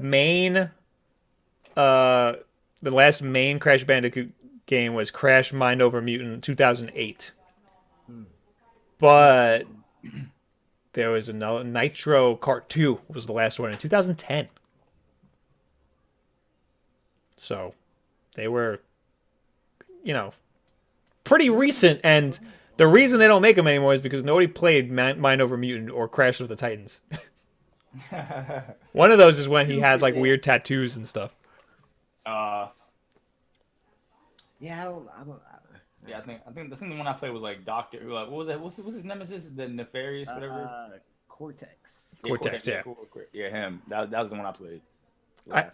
Speaker 1: main Crash Bandicoot game was Crash Mind Over Mutant 2008. But there was another Nitro Kart 2 was the last one in 2010. So they were, pretty recent. And the reason they don't make them anymore is because nobody played Mind Over Mutant or Crash of the Titans. One of those is when he had like weird tattoos and stuff.
Speaker 2: Yeah, I don't.
Speaker 3: Yeah, I think the one I played was like Doctor. What was that? What's his nemesis? The Nefarious, whatever.
Speaker 2: Cortex.
Speaker 1: Cortex, yeah.
Speaker 3: Yeah, him. That was the one I played.
Speaker 1: I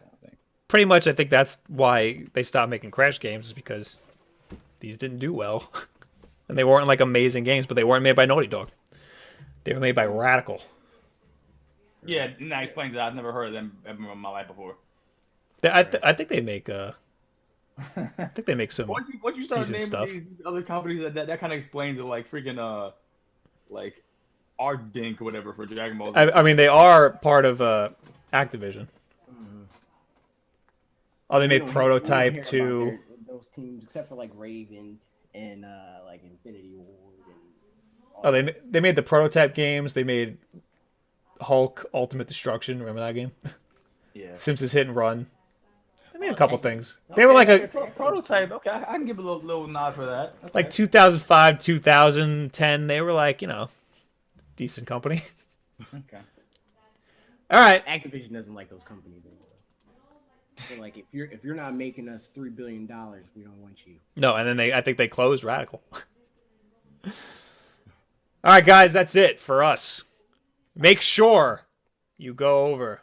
Speaker 1: think that's why they stopped making Crash games, is because these didn't do well. And they weren't like amazing games, but they weren't made by Naughty Dog. They were made by Radical.
Speaker 3: Yeah, and that explains it. I've never heard of them ever in my life before.
Speaker 1: I think they make some
Speaker 3: Once you start
Speaker 1: decent
Speaker 3: naming
Speaker 1: stuff.
Speaker 3: these other companies, that kind of explains it. Like freaking like Ardink or whatever for Dragon Ball Z.
Speaker 1: I mean, they are part of Activision. Oh, they made Prototype
Speaker 2: We don't hear
Speaker 1: too.
Speaker 2: about those teams, except for like Raven and like Infinity Ward. And
Speaker 1: Oh, they made the Prototype games. They made Hulk Ultimate Destruction. Remember that game?
Speaker 3: Yeah.
Speaker 1: Simpsons Hit and Run. They made a couple things. They were like a
Speaker 3: Prototype. Okay, I can give a little nod for that. Okay.
Speaker 1: like 2005, 2010. They were like, decent company.
Speaker 3: Okay.
Speaker 1: All right.
Speaker 2: Activision doesn't like those companies anymore. So like if you're not making us $3 billion, we don't want you.
Speaker 1: No, and then I think they closed Radical. All right, guys, that's it for us. Make sure you go over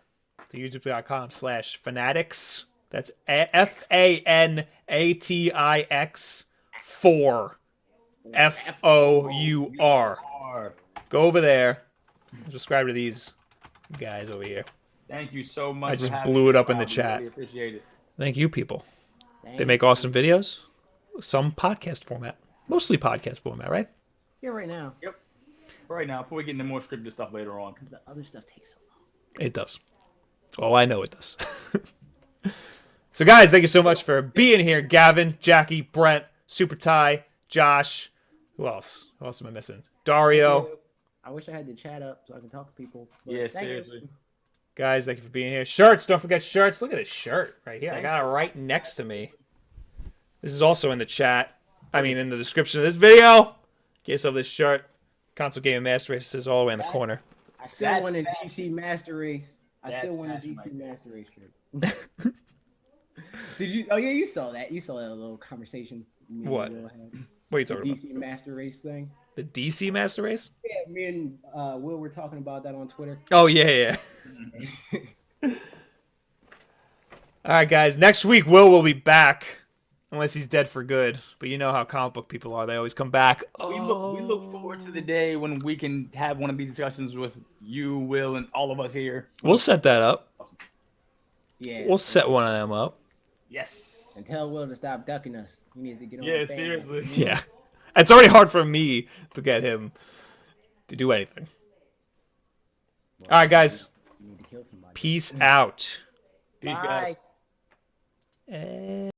Speaker 1: to youtube.com/fanatics That's FANATIX 4. FOUR. Go over there. Subscribe to these guys over here.
Speaker 3: Thank you so much.
Speaker 1: I just
Speaker 3: for having
Speaker 1: blew it
Speaker 3: me,
Speaker 1: up in the
Speaker 3: Bob. We
Speaker 1: chat.
Speaker 3: really appreciate it.
Speaker 1: Thank you, people.
Speaker 2: Thank
Speaker 1: They make
Speaker 2: you.
Speaker 1: awesome videos. Some podcast format. Mostly podcast format, right?
Speaker 2: Yeah, right now.
Speaker 3: Yep. Right now, before we get into more scripted stuff later on.
Speaker 2: Because the other stuff takes so long.
Speaker 1: It does. Oh, I know it does. So, guys, thank you so much for being here. Gavin, Jackie, Brent, Super Ty, Josh. Who else? Who else am I missing? Dario.
Speaker 2: I wish I had the chat up so I can talk to people.
Speaker 3: Yeah,
Speaker 2: thank you.
Speaker 3: seriously.
Speaker 1: Guys, thank you for being here. Shirts. Don't forget shirts. Look at this shirt right here. I
Speaker 3: Thanks.
Speaker 1: got it right next to me. This is also in the chat. I mean, in the description of this video. In case of this shirt. Console Game Master Race is all the way in the corner.
Speaker 2: I still
Speaker 3: That's
Speaker 2: want a
Speaker 3: fashion.
Speaker 2: DC Master Race. I
Speaker 3: That's
Speaker 2: still want a
Speaker 3: fashion
Speaker 2: DC
Speaker 3: right there.
Speaker 2: Master Race shirt. Did you? Oh yeah, you saw that. You saw that little conversation. me and
Speaker 1: What?
Speaker 2: Will had.
Speaker 1: What are you
Speaker 2: The
Speaker 1: talking about?
Speaker 2: DC Master Race thing.
Speaker 1: The DC Master Race?
Speaker 2: Yeah, me and Will were talking about that on Twitter.
Speaker 1: Oh, yeah. All right, guys. Next week, Will be back. Unless he's dead for good. But you know how comic book people are. They always come back.
Speaker 3: We look forward to the day when we can have one of these discussions with you, Will, and all of us here.
Speaker 1: We'll set that up.
Speaker 3: Awesome.
Speaker 2: Yeah.
Speaker 1: We'll set one of them up.
Speaker 3: Yes.
Speaker 2: And tell Will to stop ducking us. He needs to get on.
Speaker 3: Yeah,
Speaker 2: the fan.
Speaker 3: seriously.
Speaker 1: Yeah. It's already hard for me to get him to do anything.
Speaker 2: Well,
Speaker 1: All right, guys.
Speaker 2: You need to kill somebody.
Speaker 1: Peace out.
Speaker 3: Peace, guys.
Speaker 2: Bye.